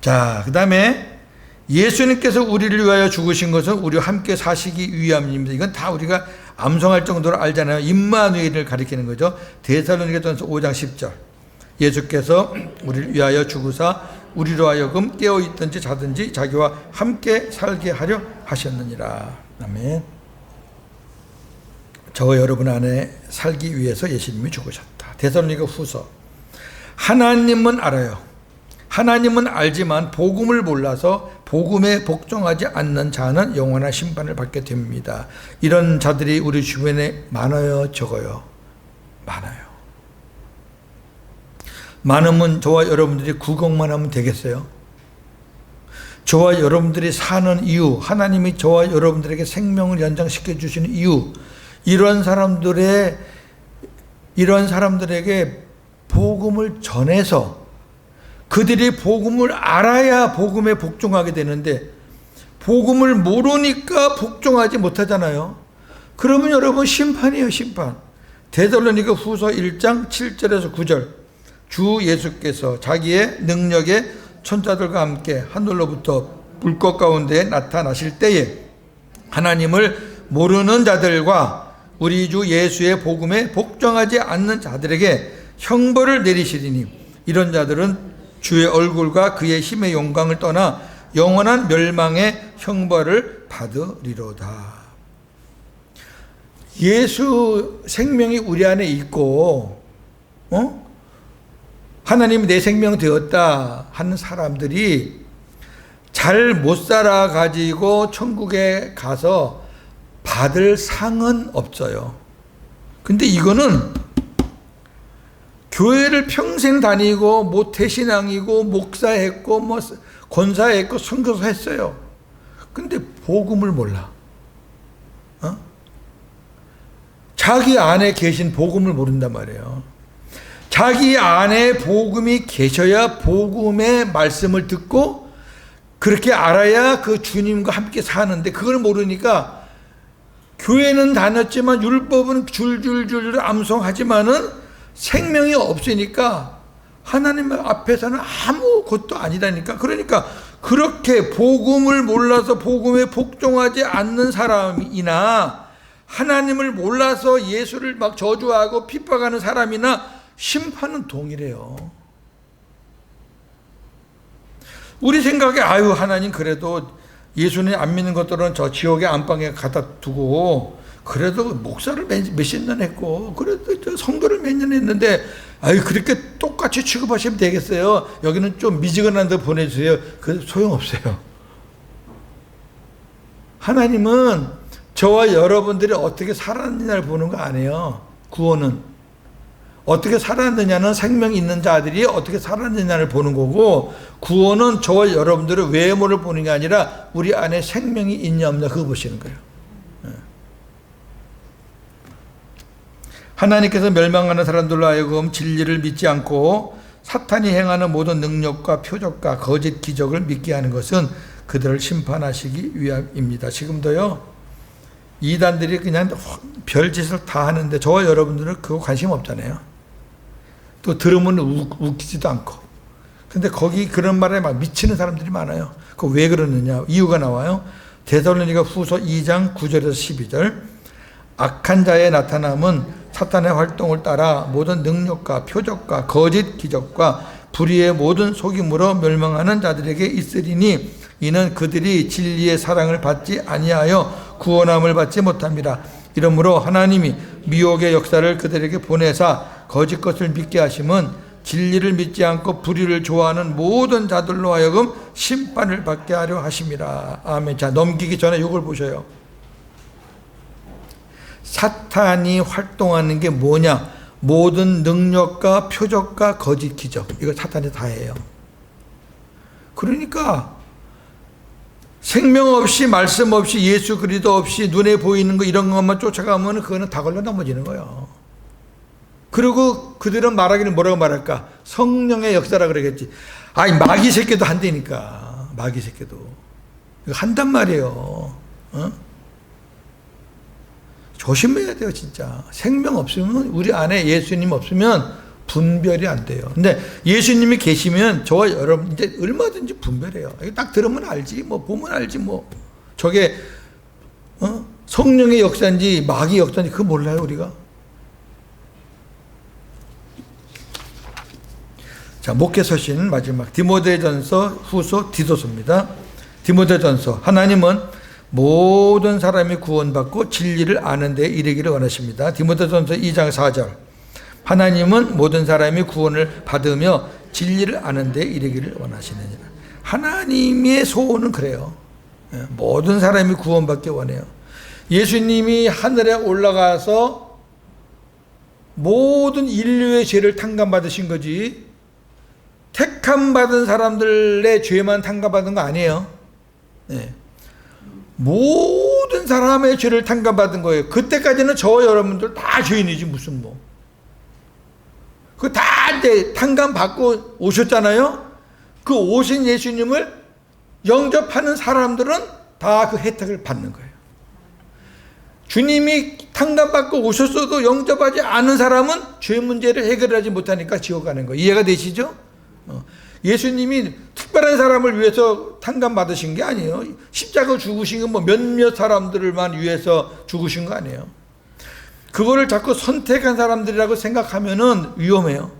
자, 그 다음에 예수님께서 우리를 위하여 죽으신 것은 우리와 함께 사시기 위함입니다. 이건 다 우리가 암송할 정도로 알잖아요. 임마누엘을 가리키는 거죠. 데살로니가전서 5장 10절. 예수께서 우리를 위하여 죽으사 우리로 하여금 깨어있든지 자든지 자기와 함께 살게 하려 하셨느니라. 아멘. 저와 여러분 안에 살기 위해서 예수님이 죽으셨다. 데살로니가 후서. 하나님은 알아요. 하나님은 알지만 복음을 몰라서 복음에 복종하지 않는 자는 영원한 심판을 받게 됩니다. 이런 자들이 우리 주변에 많아요, 적어요? 많아요. 많으면 저와 여러분들이 구경만 하면 되겠어요? 저와 여러분들이 사는 이유, 하나님이 저와 여러분들에게 생명을 연장시켜 주시는 이유, 이런 사람들에게 복음을 전해서 그들이 복음을 알아야 복음에 복종하게 되는데 복음을 모르니까 복종하지 못하잖아요. 그러면 여러분 심판이에요, 심판. 데살로니가 후서 1장 7절에서 9절. 주 예수께서 자기의 능력의 천사들과 함께 하늘로부터 불꽃 가운데 나타나실 때에 하나님을 모르는 자들과 우리 주 예수의 복음에 복종하지 않는 자들에게 형벌을 내리시리니 이런 자들은 주의 얼굴과 그의 힘의 영광을 떠나 영원한 멸망의 형벌을 받으리로다. 예수 생명이 우리 안에 있고 하나님이 내 생명 되었다 하는 사람들이 잘 못 살아 가지고 천국에 가서 받을 상은 없어요. 근데 이거는 교회를 평생 다니고 모태신앙이고 목사했고 뭐 권사했고 선교사 했어요. 근데 복음을 몰라. 자기 안에 계신 복음을 모른단 말이에요. 자기 안에 복음이 계셔야 복음의 말씀을 듣고 그렇게 알아야 그 주님과 함께 사는데 그걸 모르니까 교회는 다녔지만 율법은 줄줄줄 암송하지만은 생명이 없으니까 하나님 앞에서는 아무것도 아니라니까. 그러니까 그렇게 복음을 몰라서 복음에 복종하지 않는 사람이나 하나님을 몰라서 예수를 막 저주하고 핍박하는 사람이나 심판은 동일해요. 우리 생각에 아유 하나님 그래도 예수님 안 믿는 것들은 저 지옥의 안방에 갖다 두고 그래도 목사를 몇십 년 했고 그래도 선교를 몇 년 했는데 아유 그렇게 똑같이 취급하시면 되겠어요. 여기는 좀 미지근한 데 보내주세요. 그 소용없어요. 하나님은 저와 여러분들이 어떻게 살았느냐를 보는 거 아니에요. 구원은 어떻게 살았느냐는 생명이 있는 자들이 어떻게 살았느냐를 보는 거고 구원은 저와 여러분들의 외모를 보는 게 아니라 우리 안에 생명이 있냐 없냐 그거 보시는 거예요. 하나님께서 멸망하는 사람들로 하여금 진리를 믿지 않고 사탄이 행하는 모든 능력과 표적과 거짓 기적을 믿게 하는 것은 그들을 심판하시기 위함입니다. 지금도요 이단들이 그냥 별짓을 다 하는데 저와 여러분들은 그거 관심 없잖아요. 또 들으면 웃기지도 않고. 근데 거기 그런 말에 막 미치는 사람들이 많아요. 그거 왜 그러느냐 이유가 나와요. 데살로니가 후서 2장 9절에서 12절. 악한 자의 나타남은 사탄의 활동을 따라 모든 능력과 표적과 거짓 기적과 불의의 모든 속임으로 멸망하는 자들에게 있으리니 이는 그들이 진리의 사랑을 받지 아니하여 구원함을 받지 못합니다. 이러므로 하나님이 미혹의 역사를 그들에게 보내사 거짓 것을 믿게 하심은 진리를 믿지 않고 불의를 좋아하는 모든 자들로 하여금 심판을 받게 하려 하심이라. 아멘. 자, 넘기기 전에 이걸 보셔요. 사탄이 활동하는 게 뭐냐? 모든 능력과 표적과 거짓 기적. 이거 사탄이 다 해요. 그러니까 생명 없이 말씀 없이 예수 그리스도 없이 눈에 보이는 거 이런 것만 쫓아가면 그거는 다 걸려 넘어지는 거예요. 그리고 그들은 말하기는 뭐라고 말할까? 성령의 역사라 그러겠지. 아니 마귀 새끼도 한다니까. 마귀 새끼도 한단 말이에요. 어? 조심해야 돼요, 진짜. 생명 없으면, 우리 안에 예수님 없으면 분별이 안 돼요. 근데 예수님이 계시면 저와 여러분 이제 얼마든지 분별해요. 딱 들으면 알지, 뭐 보면 알지, 뭐 저게 성령의 역사인지 마귀 역사인지 그거 몰라요, 우리가. 자, 목회서신 마지막 디모데전서 후서 디도서입니다. 디모데전서. 하나님은 모든 사람이 구원받고 진리를 아는 데 이르기를 원하십니다. 디모데전서 2장 4절. 하나님은 모든 사람이 구원을 받으며 진리를 아는 데 이르기를 원하시느니라. 하나님의 소원은 그래요. 모든 사람이 구원받기 원해요. 예수님이 하늘에 올라가서 모든 인류의 죄를 탕감받으신 거지, 택함 받은 사람들의 죄만 탕감받은 거 아니에요. 네. 모든 사람의 죄를 탕감받은 거예요. 그때까지는 저와 여러분들 다 죄인이지 무슨 뭐. 그 다 이제 탕감받고 오셨잖아요. 그 오신 예수님을 영접하는 사람들은 다 그 혜택을 받는 거예요. 주님이 탕감받고 오셨어도 영접하지 않은 사람은 죄 문제를 해결하지 못하니까 지옥 가는 거예요. 이해가 되시죠? 예수님이 특별한 사람을 위해서 탕감받으신 게 아니에요. 십자가 죽으신 건 뭐 몇몇 사람들만 위해서 죽으신 거 아니에요. 그거를 자꾸 선택한 사람들이라고 생각하면은 위험해요.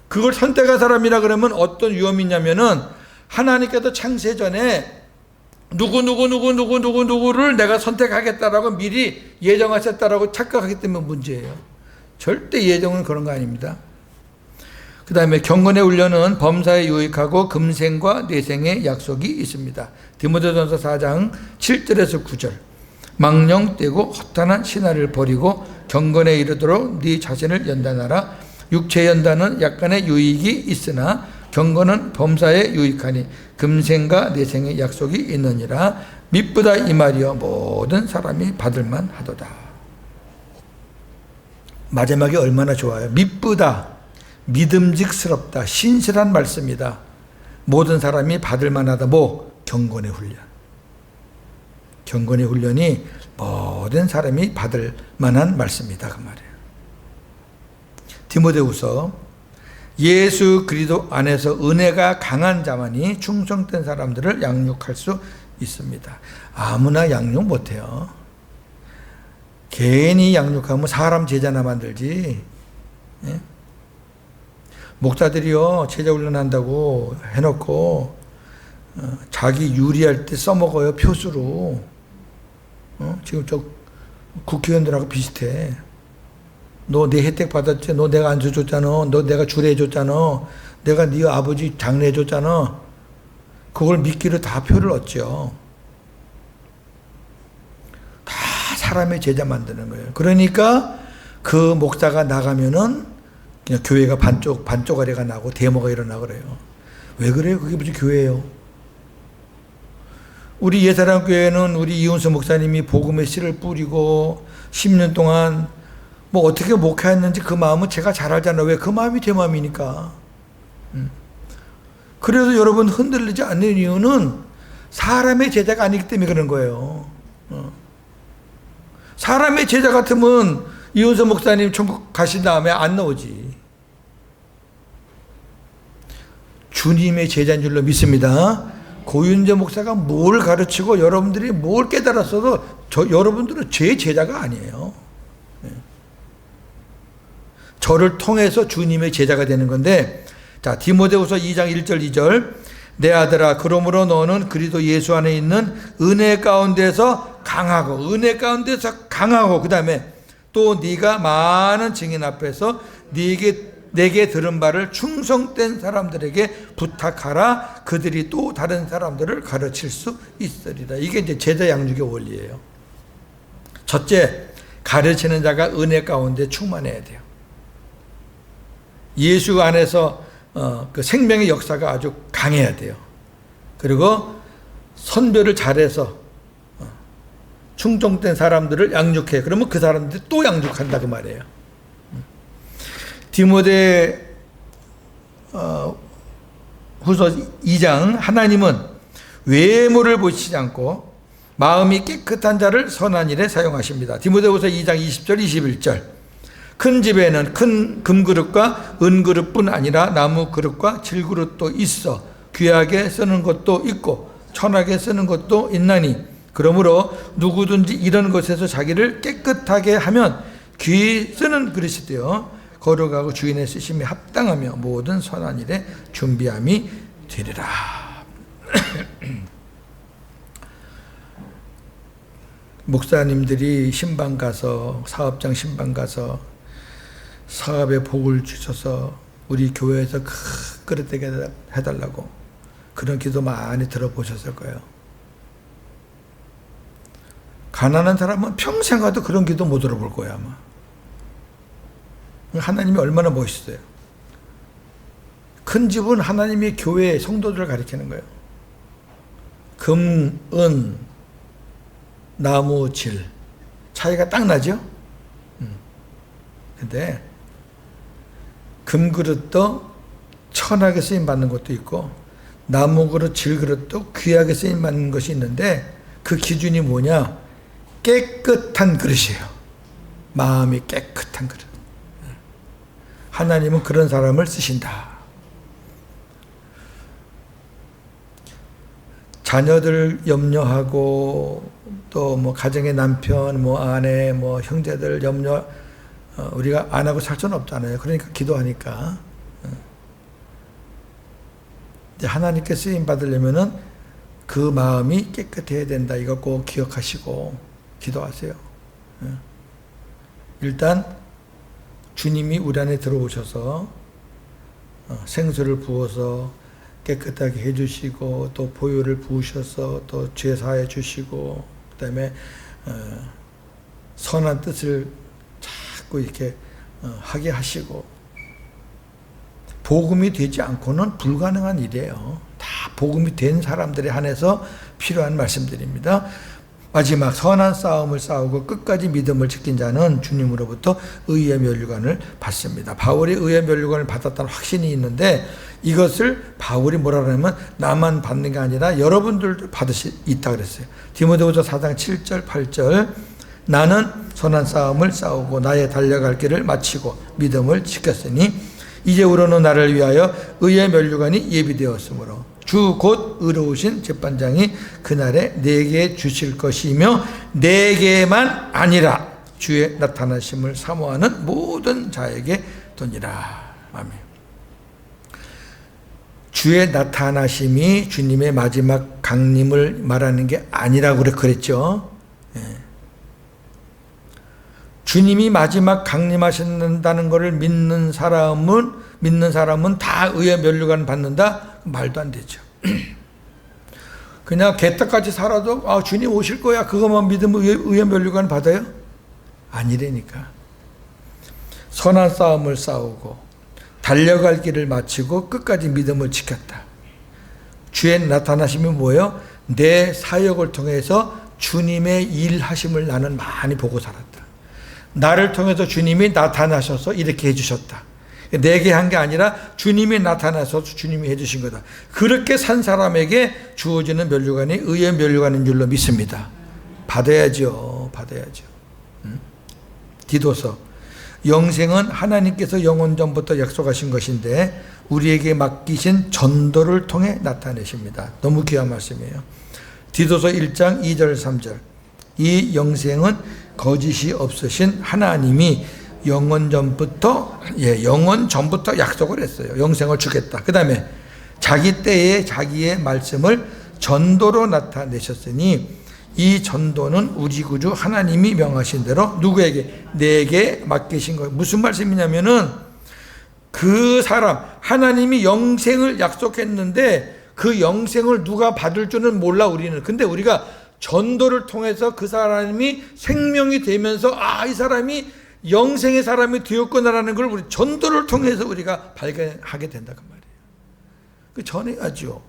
그걸 선택한 사람이라 그러면 어떤 위험이 있냐면은 하나님께서 창세 전에 누구를 내가 선택하겠다라고 미리 예정하셨다라고 착각하기 때문에 문제예요. 절대 예정은 그런 거 아닙니다. 그 다음에 경건의 훈련은 범사에 유익하고 금생과 내생의 약속이 있습니다. 디모데전서 4장 7절에서 9절. 망령 떼고 허탄한 신화를 버리고 경건에 이르도록 네 자신을 연단하라. 육체 연단은 약간의 유익이 있으나 경건은 범사에 유익하니 금생과 내생의 약속이 있느니라. 미쁘다 이 말이여 모든 사람이 받을만 하도다. 마지막에 얼마나 좋아요. 미쁘다, 믿음직스럽다, 신실한 말씀이다. 모든 사람이 받을 만하다. 뭐? 경건의 훈련. 경건의 훈련이 모든 사람이 받을 만한 말씀이다 그 말이에요. 디모데후서. 예수 그리스도 안에서 은혜가 강한 자만이 충성된 사람들을 양육할 수 있습니다. 아무나 양육 못해요. 괜히 양육하면 사람 제자나 만들지. 예? 목사들이요, 제자 훈련한다고 해놓고 자기 유리할 때 써먹어요, 표수로. 지금 저 국회의원들하고 비슷해. 너 내 혜택 받았지? 너 내가 앉아줬잖아. 너 내가 주례해줬잖아. 내가 네 아버지 장례해줬잖아. 그걸 믿기로 다 표를 얻죠. 다 사람의 제자 만드는 거예요. 그러니까 그 목사가 나가면은 그냥 교회가 반쪽아리가 나고 데모가 일어나고 그래요. 왜 그래요? 그게 무슨 교회예요? 우리 예사랑교회는 우리 이훈수 목사님이 복음의 씨를 뿌리고 10년 동안 뭐 어떻게 목회했는지 그 마음은 제가 잘 알잖아요. 왜? 그 마음이 제 마음이니까. 그래서 여러분 흔들리지 않는 이유는 사람의 제자가 아니기 때문에 그런 거예요. 사람의 제자 같으면 이훈수 목사님 천국 가신 다음에 안 나오지. 주님의 제자인 줄로 믿습니다. 고윤재 목사가 뭘 가르치고 여러분들이 뭘 깨달았어도 여러분들은 제 제자가 아니에요. 저를 통해서 주님의 제자가 되는 건데, 자, 디모데후서 2장 1절 2절. 내 아들아, 그러므로 너는 그리스도 예수 안에 있는 은혜 가운데서 강하고, 은혜 가운데서 강하고, 그 다음에 또 네가 많은 증인 앞에서 내게 들은 바를 충성된 사람들에게 부탁하라. 그들이 또 다른 사람들을 가르칠 수 있으리라. 이게 이제 제자 양육의 원리예요. 첫째, 가르치는 자가 은혜 가운데 충만해야 돼요. 예수 안에서 그 생명의 역사가 아주 강해야 돼요. 그리고 선별을 잘해서 충성된 사람들을 양육해. 그러면 그 사람들이 또 양육한다 그 말이에요. 디모데 후서 2장, 하나님은 외모를 보시지 않고 마음이 깨끗한 자를 선한 일에 사용하십니다. 디모데후서 2장 20절 21절. 큰 집에는 큰 금그릇과 은그릇뿐 아니라 나무 그릇과 질그릇도 있어 귀하게 쓰는 것도 있고 천하게 쓰는 것도 있나니, 그러므로 누구든지 이런 것에서 자기를 깨끗하게 하면 귀히 쓰는 그릇이 되어 거룩하고 주인의 쓰심에 합당하며 모든 선한 일에 준비함이 되리라. 목사님들이 신방 가서, 사업장 신방 가서 사업에 복을 주셔서 우리 교회에서 그릇 되게 해달라고 그런 기도 많이 들어보셨을 거예요. 가난한 사람은 평생 가도 그런 기도 못 들어볼 거예요 아마. 하나님이 얼마나 멋있어요. 큰 집은 하나님이 교회 성도들을 가리키는 거예요. 금, 은, 나무, 질 차이가 딱 나죠? 근데 금그릇도 천하게 쓰임받는 것도 있고 나무그릇, 질그릇도 귀하게 쓰임받는 것이 있는데 그 기준이 뭐냐? 깨끗한 그릇이에요. 마음이 깨끗한 그릇. 하나님은 그런 사람을 쓰신다. 자녀들 염려하고 또 뭐 가정의 남편, 뭐 아내, 뭐 형제들 염려 우리가 안 하고 살 수는 없잖아요. 그러니까 기도하니까. 이제 하나님께 쓰임 받으려면은 그 마음이 깨끗해야 된다. 이거 꼭 기억하시고 기도하세요. 일단 주님이 우리 안에 들어오셔서 생수를 부어서 깨끗하게 해주시고 또 보혈을 부으셔서 또 죄 사해 주시고 그다음에 선한 뜻을 자꾸 이렇게 하게 하시고, 복음이 되지 않고는 불가능한 일이에요. 다 복음이 된 사람들에 한해서 필요한 말씀들입니다. 마지막, 선한 싸움을 싸우고 끝까지 믿음을 지킨 자는 주님으로부터 의의 면류관을 받습니다. 바울이 의의 면류관을 받았다는 확신이 있는데 이것을 바울이 뭐라 그러냐면 나만 받는 게 아니라 여러분들도 받을 수 있다 그랬어요. 디모데후서 4장 7절 8절. 나는 선한 싸움을 싸우고 나의 달려갈 길을 마치고 믿음을 지켰으니 이제후로는 나를 위하여 의의 면류관이 예비되었으므로 주 곧 의로우신 재판장이 그날에 내게 주실 것이며 내게만 아니라 주의 나타나심을 사모하는 모든 자에게 도니라. 아멘. 주의 나타나심이 주님의 마지막 강림을 말하는 게 아니라고 그랬죠. 주님이 마지막 강림하신다는 것을 믿는 사람은 다 의의 면류관 받는다? 말도 안 되죠. 그냥 개떡같이 살아도 주님 오실 거야 그것만 믿으면 의의 면류관 받아요? 아니라니까. 선한 싸움을 싸우고 달려갈 길을 마치고 끝까지 믿음을 지켰다. 주의 나타나심이 뭐예요? 내 사역을 통해서 주님의 일하심을 나는 많이 보고 살았다. 나를 통해서 주님이 나타나셔서 이렇게 해주셨다. 내게 한 게 아니라 주님이 나타나서 주님이 해주신 거다. 그렇게 산 사람에게 주어지는 면류관이 의의 면류관인 줄로 믿습니다. 받아야죠. 디도서. 영생은 하나님께서 영원 전부터 약속하신 것인데 우리에게 맡기신 전도를 통해 나타내십니다. 너무 귀한 말씀이에요. 디도서 1장 2절 3절. 이 영생은 거짓이 없으신 하나님이 영원 전부터 약속을 했어요. 영생을 주겠다. 그 다음에 자기 때에 자기의 말씀을 전도로 나타내셨으니 이 전도는 우리 구주 하나님이 명하신 대로 누구에게? 내게 맡기신 거예요. 무슨 말씀이냐면은 그 사람, 하나님이 영생을 약속했는데 그 영생을 누가 받을 줄은 몰라 우리는. 근데 우리가 전도를 통해서 그 사람이 생명이 되면서 이 사람이 영생의 사람이 되었구나라는 걸 우리 전도를 통해서 우리가 발견하게 된다 그 말이에요. 그 전해야죠.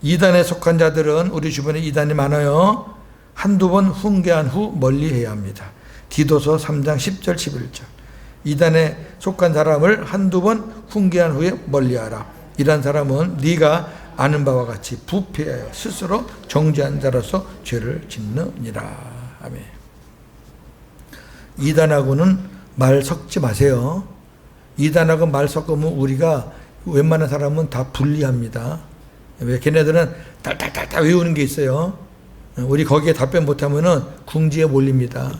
이단에 속한 자들은, 우리 주변에 이단이 많아요. 한두 번 훈계한 후 멀리해야 합니다. 디도서 3장 10절 11절. 이단에 속한 사람을 한두 번 훈계한 후에 멀리하라. 이런 사람은 네가 아는 바와 같이 부패하여 스스로 정죄한 자로서 죄를 짓느니라. 아멘. 이단하고는 말 섞지 마세요. 이단하고 말 섞으면 우리가 웬만한 사람은 다 불리합니다. 왜? 걔네들은 달달달달 외우는 게 있어요. 우리 거기에 답변 못하면은 궁지에 몰립니다.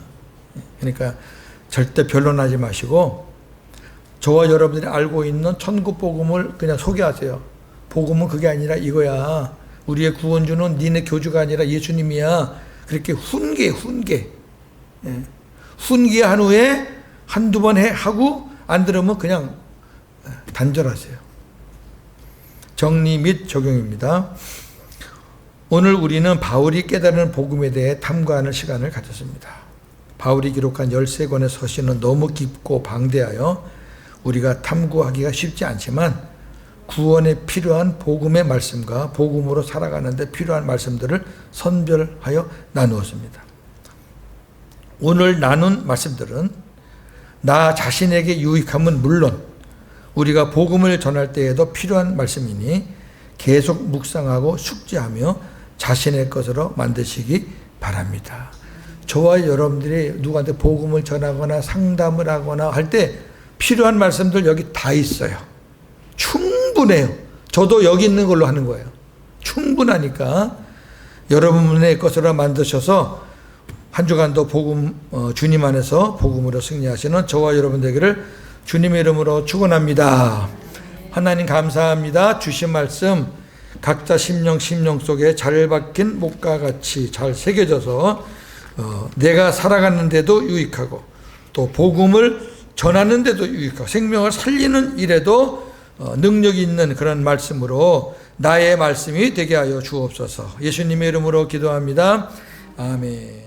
그러니까 절대 변론하지 마시고 저와 여러분들이 알고 있는 천국 복음을 그냥 소개하세요. 복음은 그게 아니라 이거야. 우리의 구원주는 니네 교주가 아니라 예수님이야. 그렇게 훈계. 훈계한 후에 한두 번 하고 안 들으면 그냥 단절하세요. 정리 및 적용입니다. 오늘 우리는 바울이 깨달은 복음에 대해 탐구하는 시간을 가졌습니다. 바울이 기록한 13권의 서신은 너무 깊고 방대하여 우리가 탐구하기가 쉽지 않지만 구원에 필요한 복음의 말씀과 복음으로 살아가는 데 필요한 말씀들을 선별하여 나누었습니다. 오늘 나눈 말씀들은 나 자신에게 유익함은 물론 우리가 복음을 전할 때에도 필요한 말씀이니 계속 묵상하고 숙지하며 자신의 것으로 만드시기 바랍니다. 저와 여러분들이 누구한테 복음을 전하거나 상담을 하거나 할 때 필요한 말씀들 여기 다 있어요. 충분해요. 저도 여기 있는 걸로 하는 거예요. 충분하니까 여러분의 것으로 만드셔서 한 주간도 복음, 주님 안에서 복음으로 승리하시는 저와 여러분 되기를 주님의 이름으로 축원합니다. 하나님 감사합니다. 주신 말씀 각자 심령 속에 잘 박힌 목과 같이 잘 새겨져서 내가 살아가는데도 유익하고 또 복음을 전하는데도 유익하고 생명을 살리는 일에도 능력이 있는 그런 말씀으로 나의 말씀이 되게 하여 주옵소서. 예수님의 이름으로 기도합니다. 아멘.